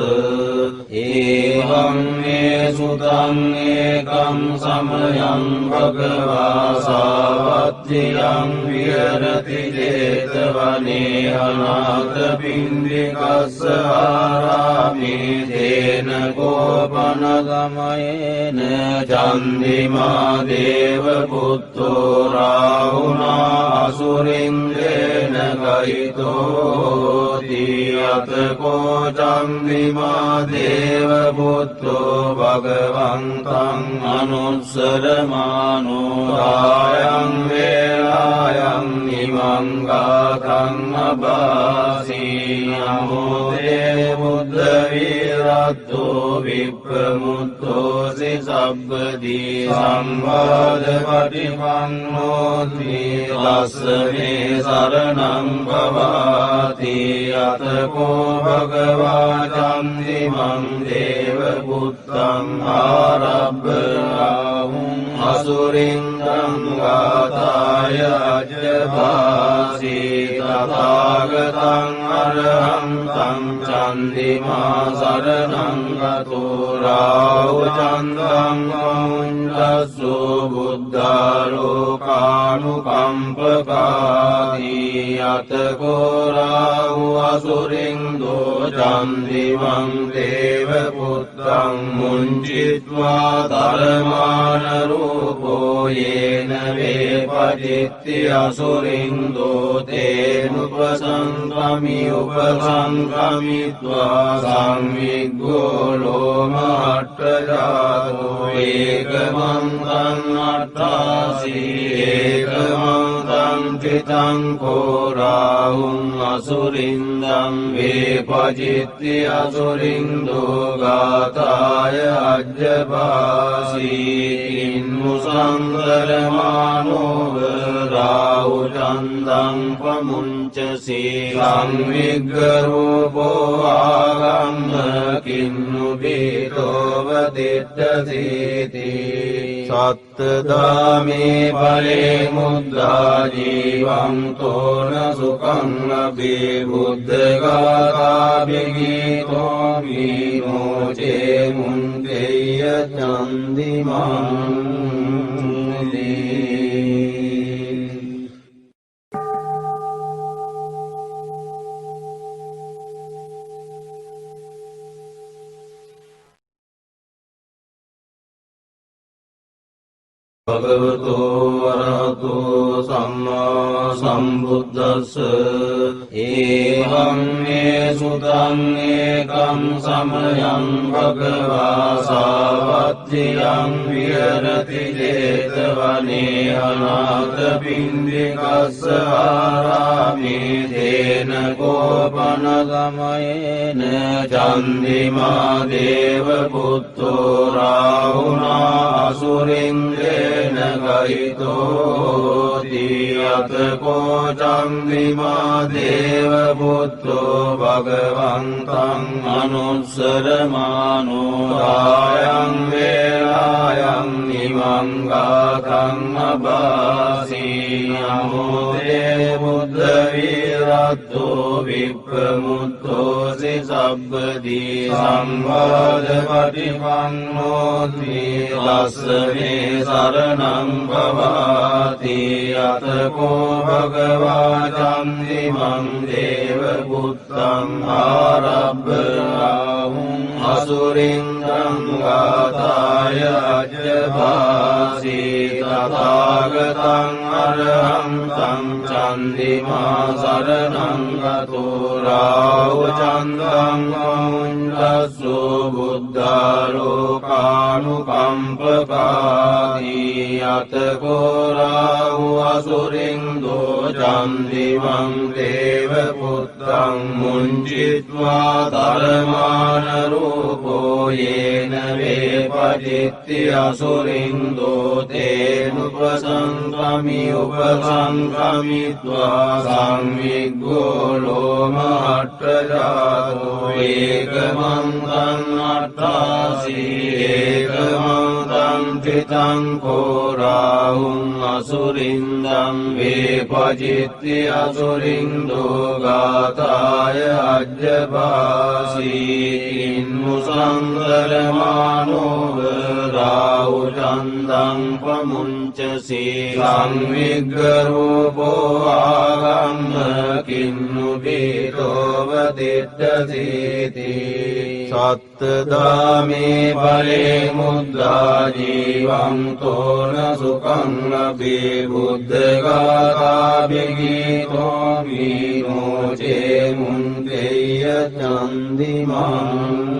ඒවං මේ සුතං ඒකං සමයං භගවා සාවත්තියං විහෙරති 제තවනේ අනාථපිණ්ඩිකස්ස ආරාමේ තේන ගෝපන ගමයේන චන්දිමා දේව පුත්තෝ රාහුනා අසුරින්දේ නගයිතෝති අතකෝ චන්දිමා දේව පුත්තෝ භගවන්තං අනුස්සරමානෝ ආයං වේලායං ඉමං ගාතං අබාසී නමෝ තේ බුද්ධ විරත්තෝ විප්‍රමුත්තෝසි සබ්බදී සම්බාධ පටිපන්නෝති ලස්සනේ සර සරණං පවාති අතකෝ භගවා චන්දිමං දේව පුත්තං ආරබ්බාහුං අසුරින්දං ගාතාය අජ්ජභාසී තථාගතං අරහං තං චන්දිමා සරණං ගතෝ රාහුචන්දං මුඤ්ඤස්සු බුද්ධා ලෝකානුකම්පකාදී අතකෝ රාහු අසුරින්දෝ චන්දිමං දේව පුත්තං මුංචිත්වා ධර්මාන රූපෝ යේන වේපජිත්ති අසුරින්දෝ තේනුපසංගමි උපසංගමිත්වා සංවිග්ගෝ ලෝමහට්ඨජාතෝ ඒකමන්තං අට්ඨාසී ඒකමන්තං චිතං කෝ රාහුං අසුරින්දං වේපජිත්ති අසුරින්දෝ ගාතාය අජ්ජභාසී ඉන්මුසංගරමානෝව රාහුචන්දං පමුංචසී සංවිග්ගරූපෝ ආගම්ම කින්නු බීතෝව දිට්ඨසීති සත්තදාමේ පලේ මුද්දා ජීවං තෝන සුඛං ලබේ බුද්ධගාථා බිගීතෝ මීනෝචේ මුංකේය චන්දිමං භගවතෝ වරහතෝ සම්මා සම්බුද්දස්ස ඒවං මේ සුතං ඒකං සමයං භගවා සාවත්තියං විහෙරති 제තවනේ අනාථ පින්ඩිකස්ස ආරාමේ තේන කෝපන ගමයේන චන්දිමා දේව පුත්තෝ රාහුනා අසුරින්දේ ගයිතෝති අතකෝ චන්දිමා දේව පුත්තෝ භගවන්තං අනුස්සරමානෝ රායං වේලායං නිමං ගාතං අබාසී නමෝ තේ බුද්ධ විරත්තෝ විප්පමුත්තෝසි සබ්බදී සම්වාද පටිපන්නෝති ලස්සනේ සරණං පවාති අතකෝ භගවා චන්දිමං දේව පුත්තං ආරබ්බාහුං අසුරින්දං ගාතාය අජ්ජභාසී තථාගතං අරහං තං චන්දිමා සරණං ගතෝ රාහුචන්දං මුඤ්ඤස්සු බුද්ධා ලෝකානුකම්පකාදී අතකෝ රාහු අසුරින්දෝ චන්දිමං දේව පුත්තං මුංචිත්වා ධර්මාන රූපෝ යේන වේපජිත්ති අසුරින්දෝ තේනුපසංගමි උපසංගමිත්වා සංවිග්ගෝ ලෝමහට්ඨජාතෝ ඒකමන්තං අට්ඨාසී ඒකමන්තං චිතං කෝ රාහුං අසුරින්දං වේපජිත්ති අසුරින්දෝ ගාතාය අජ්ජභාසී ඉන්මුසංගරමානෝව රාහුචන්දං පමුංචසී සංවිග්ගරූපෝ ආගම්ම කින්නු බීතෝව දිට්ඨසීති සත්තදාමේ පලේ මුද්දා ජීවං තෝන සුඛං ලබේ බුද්ධගාථා බිගීතෝ මීනෝචේ මුංකේය චන්දිමං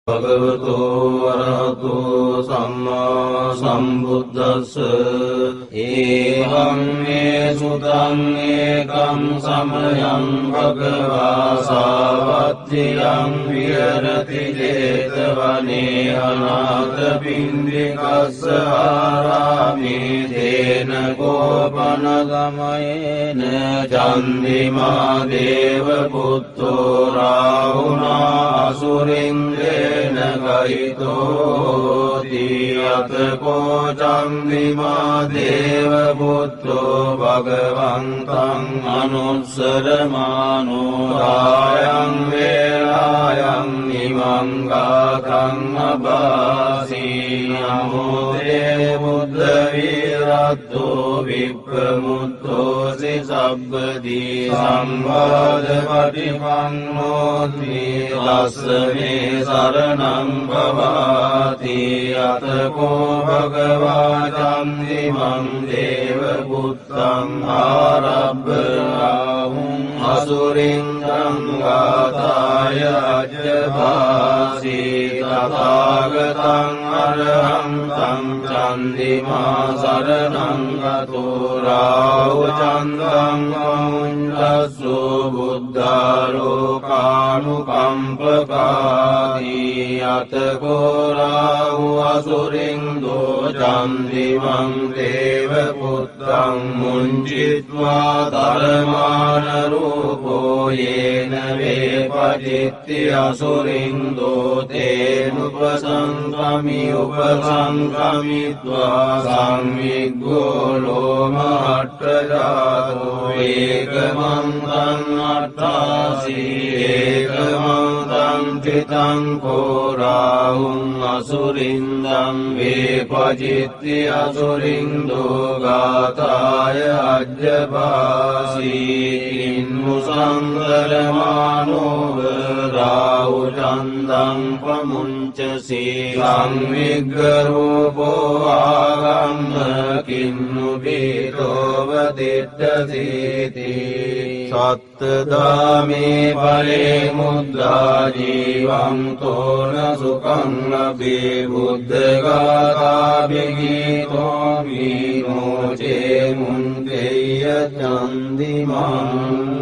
භගවතෝ වරහතෝ සම්මා සම්බුද්දස්ස ඒවං මේ සුතං ඒකං සමයං භගවා සාවත්තියං විහෙරති 제තවනේ අනාථපිණ්ඩිකස්ස ආරාමේ තේන කෝපන ගමයේන චන්දිමා දේව පුත්තෝ රාහුනා අසුරින්දේන ගහිතෝති අතකෝ චන්දිමා දේව පුත්තෝ භගවන්තං අනුස්සරමානෝ රායං වේලායං නිමං ගාතං අබාසී නමෝ තේ බුද්ධ විරත්තෝ විප්‍රමුත්තෝසි සබ්බදී සම්වාද පටිපන්නෝති තස්ස මේ සරණං භවාති අතකෝ භගවා චන්දිමං දේව පුත්තං ආරබ්බාහුං අසුරින් සංඝාතාය අජ්ජභාසී තථාගතං අරහං තං චන්දිමා සරණං ගතෝ රාහු චන්දං මුඤ්ඤස්සු බුද්ධාලෝකානුකම්පකාදී අතකෝ රාහු අසුරින්දෝ චන්දිමං දේව පුත්තං මුඤ්චිත්වා ධර්මාන රූපෝ යේන වේපජිත්ති අසුරින්දෝ තේනුපසංගමි උපසංගමිත්වා සංවිග්ගෝ ලෝමහට්ඨජාතෝ ඒකමන්තං අට්ඨාසී ඒකමන්තං චිතං කෝ රාහුං අසුරින්දං වේපජිත්ති අසුරින්දෝ ගාතාය අජ්ජපාසී ඉන්මුසංගරමානෝව රාහු චන්දං පමුංචසී සංවිග්ගරූපෝ ආගම්ම කින්නු බීතෝව දිට්ඨසීති සත්තදාමේ පරේ මුද්දා ජීවං තෝන සුඛං ලබේ බුද්ධගාථා බිගීතෝ මීනෝචේ මුන්දේය චන්දිමං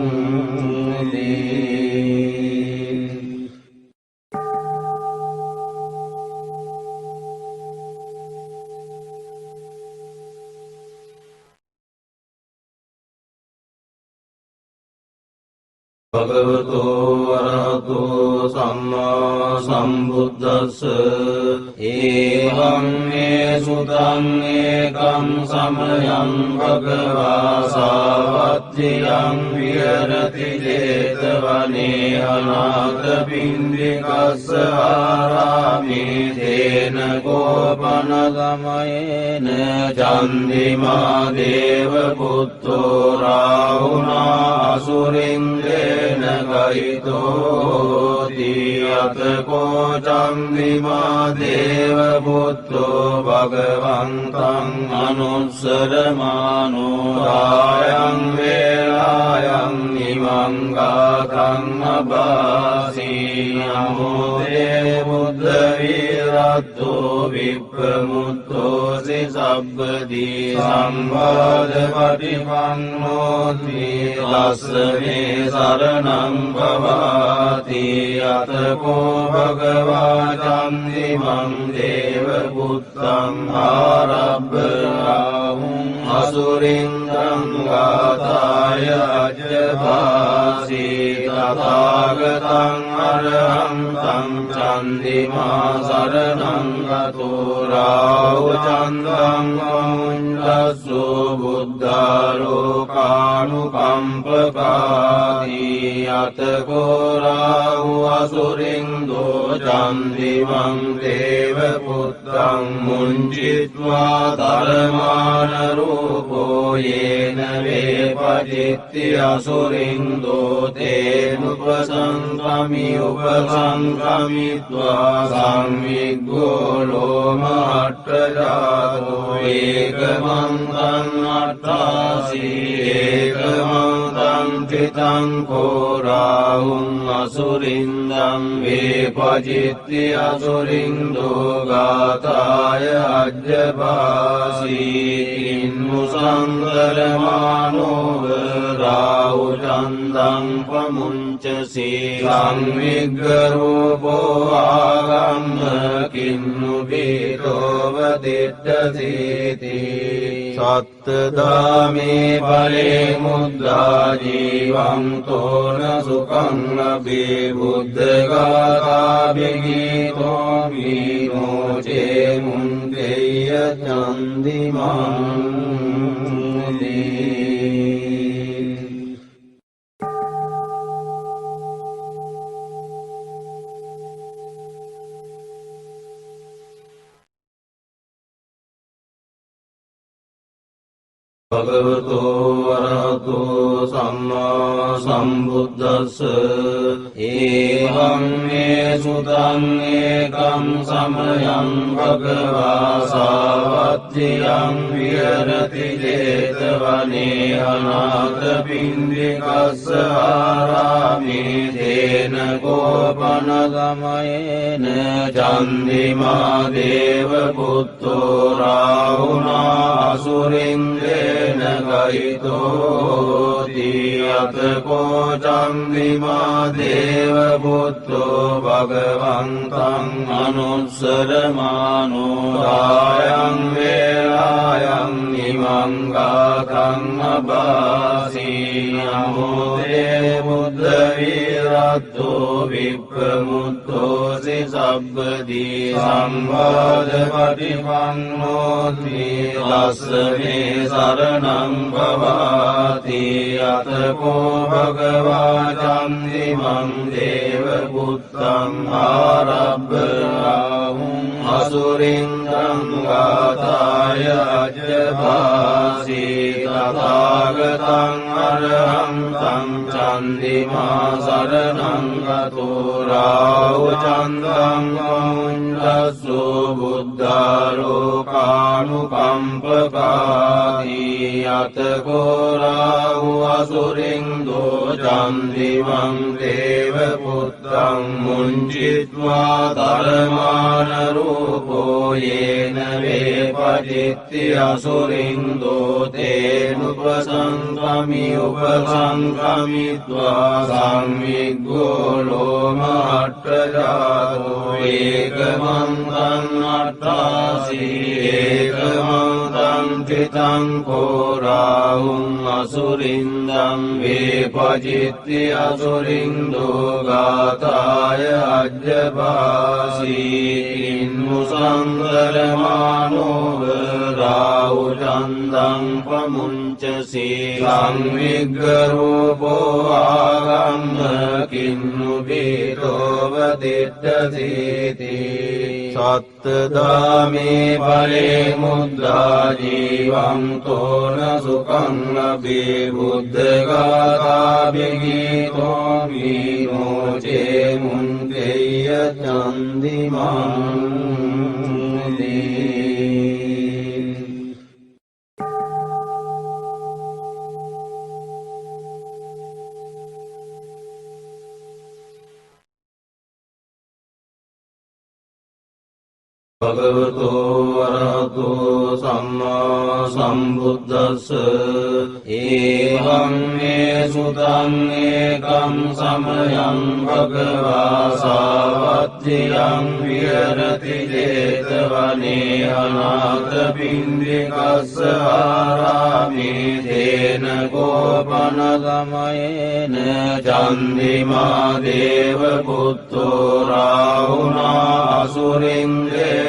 භගවතෝ වරහතෝ සම්මා සම්බුද්දස්ස ඒවං මේ සුතං ඒකං සමයං භගවා සාවත්තියං විහෙරති 제තවනේ අනාථපිණ්ඩිකස්ස ආරාමේ තේන කෝපන ගමයේන චන්දිමා දේව පුත්තෝ රාහුනා අසුරින්දේන ගහිතෝති අතකෝ චන්දිමා දේව පුත්තෝ භගවන්තං අනුස්සරමානෝ රායං වේලායං නිමං ගාතං අබාසී නමෝ තේ බුද්ධ විරත්තෝ විප්‍රමුත්තෝසි සබ්බදී සම්වාද පටිපන්නෝති තස්ස මේ සරණං භවාති අතකෝ භගවා චන්දිමං දේව පුත්තං ආරබ්බාහුං අසුරින් සංඝාතාය අජ්ජභාසී තථාගතං අරහං තං චන්දිමා සරණං ගතෝ රාහු චන්දං මුඤ්ඤස්සු බුද්ධාලෝකානුකම්පකාදී අතකෝ රාහු අසුරින්දෝ චන්දිමං දේව පුත්තං මුඤ්චිත්වා ධර්මාන රූපෝ යේන වේපජිත්ති අසුරින්දෝ තේ තේනුපසංගමි උපසංගමිත්වා සංවිග්ගෝ ලෝමහට්ඨජාතෝ ඒකමන්තං අට්ඨාසී ඒකමන්තං චිතං කෝරාහුං අසුරින්දං වේපජිත්ති අසුරින්දෝ ගාතාය අජ්ජපාසී ඉන්මුසංගරමානෝව රාහුචන්දං පමුංචසී සංවිග්ගරූපෝ ආගම්ම කින්නු බීතෝව දිට්ඨසීති සත්තදාමේ පරේ මුද්දා ජීවං තෝන සුඛං ලබේ බුද්ධගාථා බිගීතෝ විනෝචේ මුංගේය චන්දිමං භගවතෝ වරහතෝ සම්මා සම්බුද්දස්ස ඒවං මේ සුතං ඒකං සමයං භගවා සාවත්තියං විහෙරති 제තවනේ අනාථ පින්ඩිකස්ස ආරාමේ තේන කෝපන ගමයේන චන්දිමා දේව පුත්තෝ රාහුනා අසුරින්දේ නගයිතෝති අතකෝ චන්දිමා දේව පුත්තෝ භගවන්තං අනුස්සරමානෝ රායං වේලායං නිමං ගාතං අබාසී නමෝ දේ බුද්ධ විරත්තෝ විප්‍රමුත්තෝසි සබ්බදී සම්වාද පටිපන්නෝති ලස්සනේ සරණං භවාති අතකෝ භගවා චන්දිමං දේව පුත්තං ආරබ්බාහුං අසුරින්දං ගාතාය අජ්ජපාසී තථාගතං අරහං තං චන්දිමා සරණං ගතෝ රාහුචන්දං මුඤ්ඤස්සෝ බුද්ධාලෝකානුකම්පකාදී අතකෝ රාහු අසුරින්දෝ චන්දිමං දේව පුත්තං මුංචිත්වා ධර්මාන රූපෝ යේන වේපජිත්ති අසුරින්දෝ තේනුපසංගමි උපසංගමිත්වා සංවිග්ගෝ ලෝමහට්ඨජාතෝ ඒකමන්තං අට්ඨාසී ඒකමන්තං චිතං කෝරාහුං අසුරින්දං වේපජිත්ති අසුරින්දෝ ගාතාය අජ්ජපාසී ඉන්මුසංගරමානෝව රාහුචන්දං පමුංචසී සංවිග්ගරූපෝ ආගම්ම කින්නු බීතෝව දිට්ඨසීති සත්තදාමේ පරේ මුද්දා ජීවං තෝන සුඛං ලබේ බුද්ධගාථා බිගීතෝ විනෝචේ මුංගේය චන්දිමං භගවතෝ වරහතෝ සම්මා සම්බුද්දස්ස ඒවං මේ සුතං ඒකං සමයං භගවා සාවත්තියං විහෙරති 제තවනේ අනාථ පින්ඩිකස්ස ආරාමේ තේන කෝපන ගමයේන චන්දිමා දේව පුත්තෝ රාහුනා අසුරින්දේ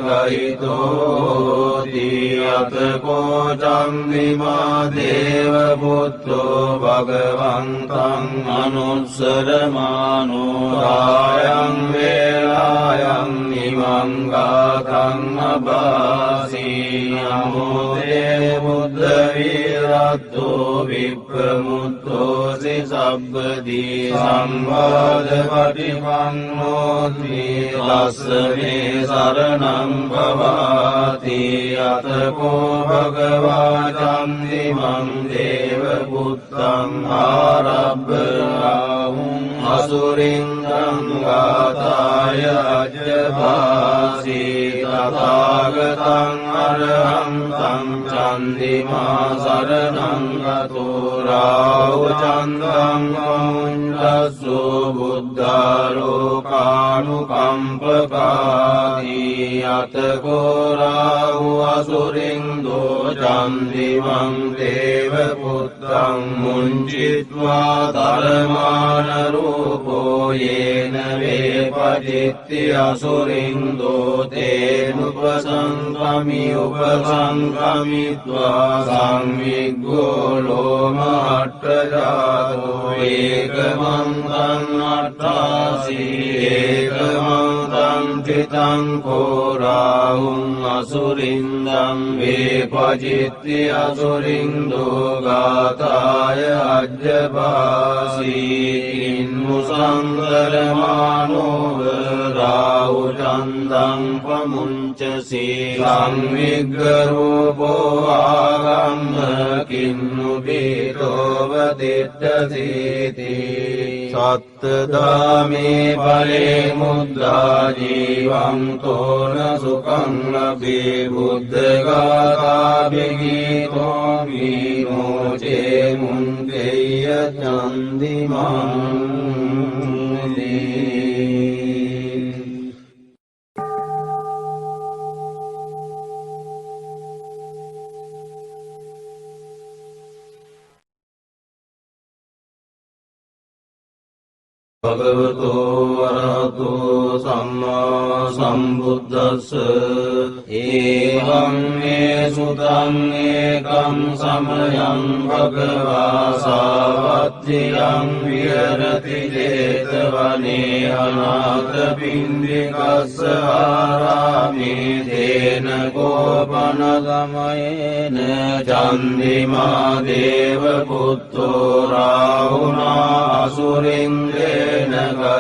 නගයිතෝති අතකෝ චන්දිමා දේව පුත්තෝ භගවන්තං අනුස්සරමානෝ රායං වේලායං නිමං ගාතං අබාසී නමෝ දේ බුද්ධ විරත්තෝ විප්‍රමුත්තෝසි සබ්බදී සම්බාධ පටිපන්නෝති තස්ස මේ සරණං භවාති අතකෝ භගවා චන්දිමං දේව පුත්තං ආරබ්බාහුං අසුරින්දං ගාතාය අජ්ජභාසී තථාගතං අරහං තං චන්දිමා සරණං ගතෝ රාහු චන්දං මුඤ්ඤස්සු බුද්ධාලෝකානුකම්පකාදී අතකෝ රාහු අසුරින්දෝ චන්දිමං දේව පුත්තං මුංචිත්වා ධර්මාන රූපෝ යේන වේපජිත්ති අසුරින්දෝ තේනුපසංගමි උපසංගමිත්වා සංවිග්ගෝ ලෝමහට්ඨජාතෝ ඒකමන්තං අට්ඨාසී ඒකමන්තං චිතං කෝ රාහුං අසුරින්දං වේපජිත්ති අසුරින්දෝ ගාතාය අජ්ජභාසී ඉන්මුසංගරමානෝව රාහු චන්දං පමුංචසී සංවිග්ගරූපෝ ආගම්ම කින්නු බීතෝව දිට්ඨසීති සත්තදාමේ පලේ මුද්දා ජීවං තෝන සුඛං ලබේ බුද්ධගාථා බිගීතෝ විමෝචේ මුංගෙය්‍ය චන්දිමං භගවතෝ වරහතෝ සම්මා සම්බුද්දස්ස ඒවං මේ සුතං ඒකං සමයං භගවා සාවත්තියං විහෙරති 제තවනේ අනාථ පින්ඩිකස්ස ආරාමේ තේන කෝපන ගමයේන චන්දිමා දේව පුත්තෝ රාහුනා අසුරින්දේ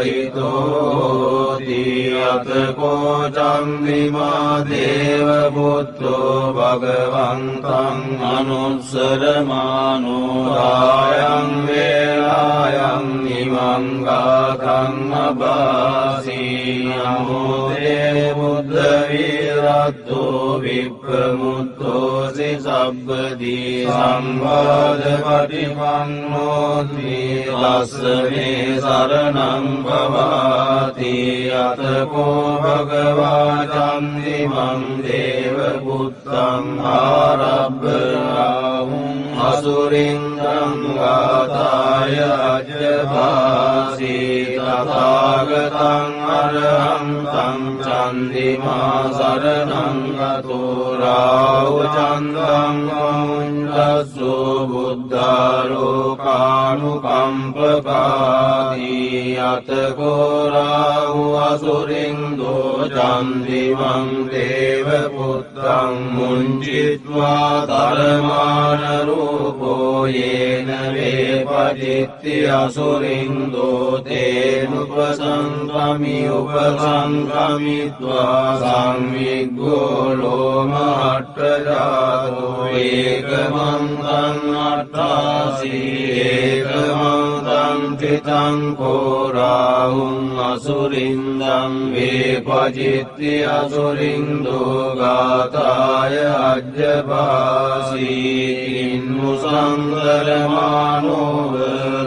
ගහිතෝති අතකෝ චන්දිමා දේව පුත්තෝ භගවන්තං අනුස්සරමානෝ රායං වේලායං ඉමං ගාතං අබාසී නමෝ තේ බුද්ධ විරත්තෝ විප්‍රමුත්තෝසි සබ්බදී සම්බාධ පටිපන්නෝති තස්ස මේ සරණං භවාති අතකෝ භගවා චන්දිමං දේව පුත්තං ආරබ්බාහුං අසුරින්දං ගාතාය අජ්ජභාසී තථාගතං අරහං තං චන්දිමා සරණං ගතෝ රාහු චන්දං මුඤ්ඤස්සු බුද්ධාලෝකානුකම්පකාදී අතකෝ රාහු අසුරින්දෝ චන්දිමං දේව පුත්තං මුංචිත්වා ධර්මාන රූපෝ යේන වේපජිත්ති අසුරින්දෝ තේනුපසංගමි උපසංගමිත්වා සංවිග්ගෝ ලෝමහට්ඨජාතෝ ඒකමන්තං අට්ඨාසී ඒකමන්තං චිතං කෝ රාහුං අසුරින්දං වේපජිත්ති අසුරින්දෝ ගාතාය අජ්ජභාසී ඉන්මුසංගරමානෝව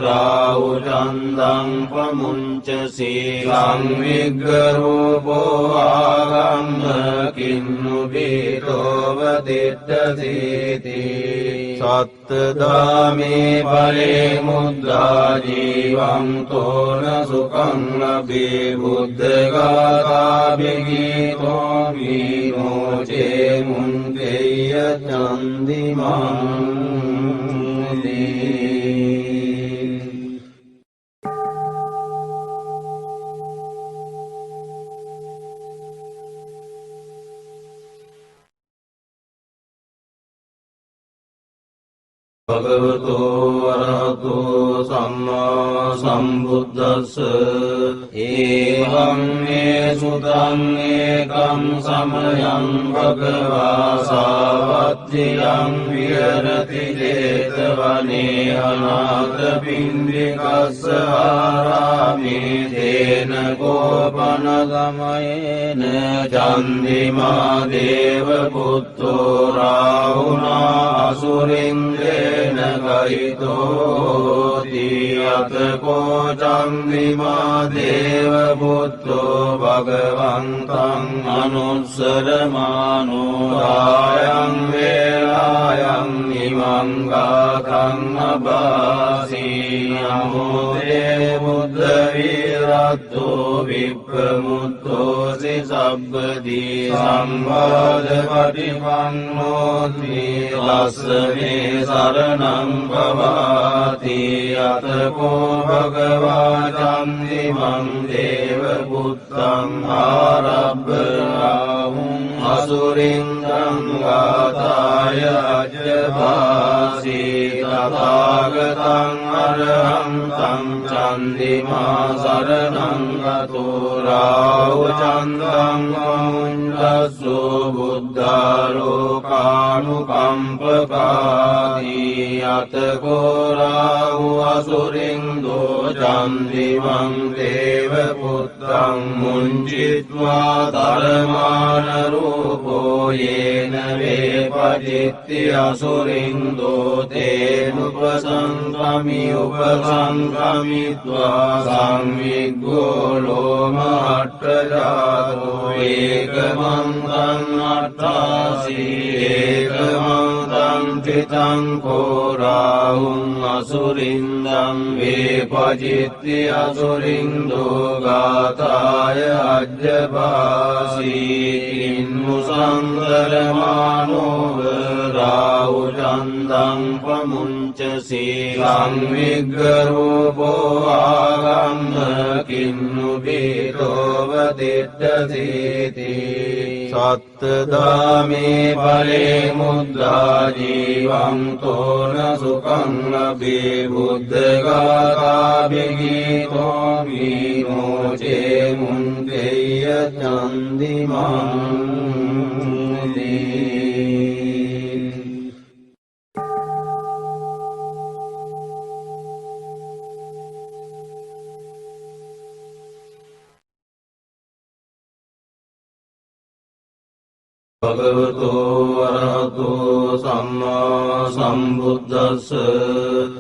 රාහු චන්දං පමුංචසී සංවිග්ගරූපෝ ආගම්ම කින්නු බීතෝව දිට්ඨසීති සත්තදාමේ පලේ මුද්දා ජීවං තෝන සුඛං ලබේ බුද්ධගාථා බිගීතෝ විමෝචේ මුංගෙය්‍ය චන්දිමං භගවතු වරහතු සම්මා සම්බුද්දස්ස ඒවං මේ සුතං ඒකං සමයං භගවා සාවත්තියං විහෙරති 제තවනේ අනාථ පින්ඩිකස්ස ආරාමේ තේන කෝපන ගමයේන චන්දිමා දේව පුත්තෝ රාහුනා අසුරින්දේ ගයිතෝති අතකෝ චන්දිමා දේව පුත්තෝ භගවන්තං අනුස්සරමානෝ රායං වේලායං නිමං ගාතං අබාසී නමෝදේ බුද්ධ විරත්තෝ විප්‍රමුත්තෝසි සබ්බදී සම්වාද පටිපන්නෝති ලස්සනේ සරණං භවාති අතකෝ භගවා චන්දිමං දේව පුත්තං ආරබ්බාහුං අසුරින්දං ගාතාය අජ්ජභාසී තථාගතං අරහන්තං චන්දිමා සරණං ගතෝ රාහු චන්දං මුඤ්ඤස්සු බුද්ධාලෝකානුකම්පකාදී අතකෝ රාහු අසුරින්දෝ චන්දිමං දේව පුත්තං මුංචිත්වා තරමාන රූපෝ යේන වේපජිත්ති අසුරින්දෝ තේනුපසංගමි උපසංගමිත්වා සංවිග්ගෝ ලෝමහට්ඨජාතෝ ඒකමන්තං අට්ඨාසී ඒකමන්තං තිතං කෝ රාහුං අසුරින්දං වේපජිත්ති අසුරින්දෝ ගාතාය අජ්ජභාසී ඉන්මුසංගරමානෝව රාහු චන්දං පමුංචසී සංවිග්ගරූපෝ ආගම්ම කින්නු බීතෝව දිට්ඨසීති සත්තදාමේ පලේ මුද්දා ජීවං තෝන සුඛං ලබේ බුද්ධඝාතා බිගීතෝ විමෝචේ මුංකේය චන්දිමං භගවතු වරහතු සම්මා සම්බුද්දස්ස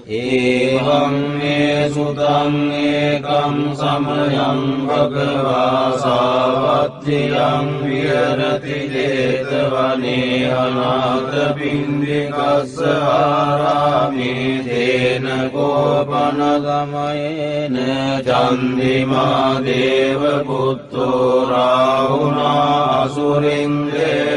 ඒවං මේ සුතං ඒකං සමයං භගවා සාවත්තියං විහෙරති 제තවනේ අනාථ පින්ඩිකස්ස ආරාමේ තේන කෝපන ගමයේන චන්දිමා දේව පුත්තෝ රාහුනා අසුරින්දේ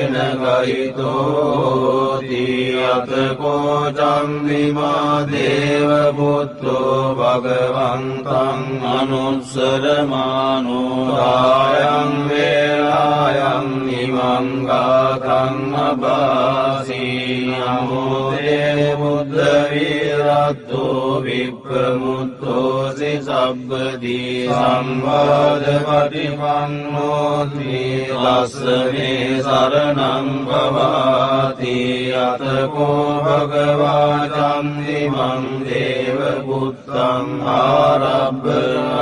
ගයිතෝති අතකෝ චන්දිමා දේව පුත්තෝ භගවන්තං අනුස්සරමානෝ රායං වේලායං නිමං ගාතං අබාසී නමෝදේ බුද්ධ විරත්තෝ විප්‍රමුත්තෝසි සබ්බදී සම්වාද පටිපන්නෝති ලස්සනේ සරණං භවාති අතකෝ භගවා චන්දිමං දේව පුත්තං ආරබ්බාහුං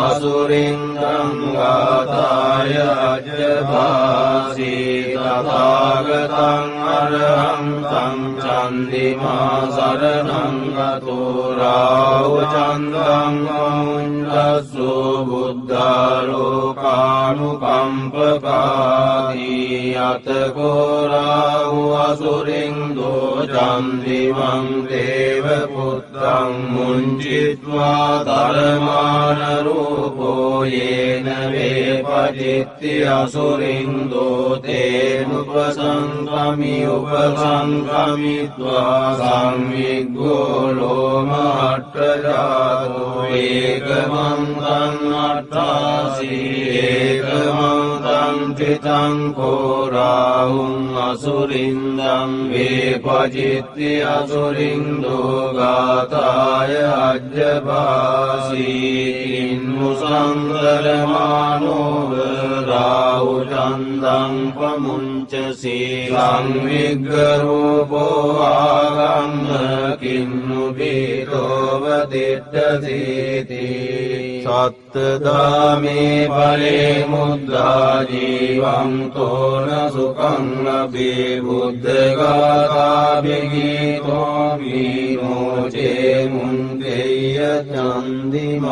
අසුරින්දං ගාතාය අජ්ජභාසී තථාගතං අරහන්තං චන්දිමා සරණං ගතෝ රාහු චන්දං මුඤ්ඤස්සු බුද්ධාලෝකානුකම්පකාදී අතකෝ රාහු අසුරින්දෝ චන්දිමං දේව පුත්තං මුංචිත්වා තරමාන රූපෝ යේන වේපජිත්ති අසුරින්දෝ තේ උපසංගමි උපසංගමිත්වා සංවිග්ගෝ ලෝමහට්ඨජාතෝ ඒකමන්තං අට්ඨාසී ඒකමන්තං චිතං කෝරාහුං අසුරින්දං වේපජිත්ති අසුරින්දෝ ගාතාය අජ්ජපාසී ඉන්නුසංගරමානෝව රාහුචන්දං පමුංචසී සංවිග්ගරූපෝ ආගම්ම කින්නු බීතෝව දිට්ඨසීති සත්තදාමේ පලේ මුද්දා ජීවං තෝන සුඛං ලබේ බුද්ධගාථා බිගීතෝ විමෝචේ මුංගේය චන්දිමං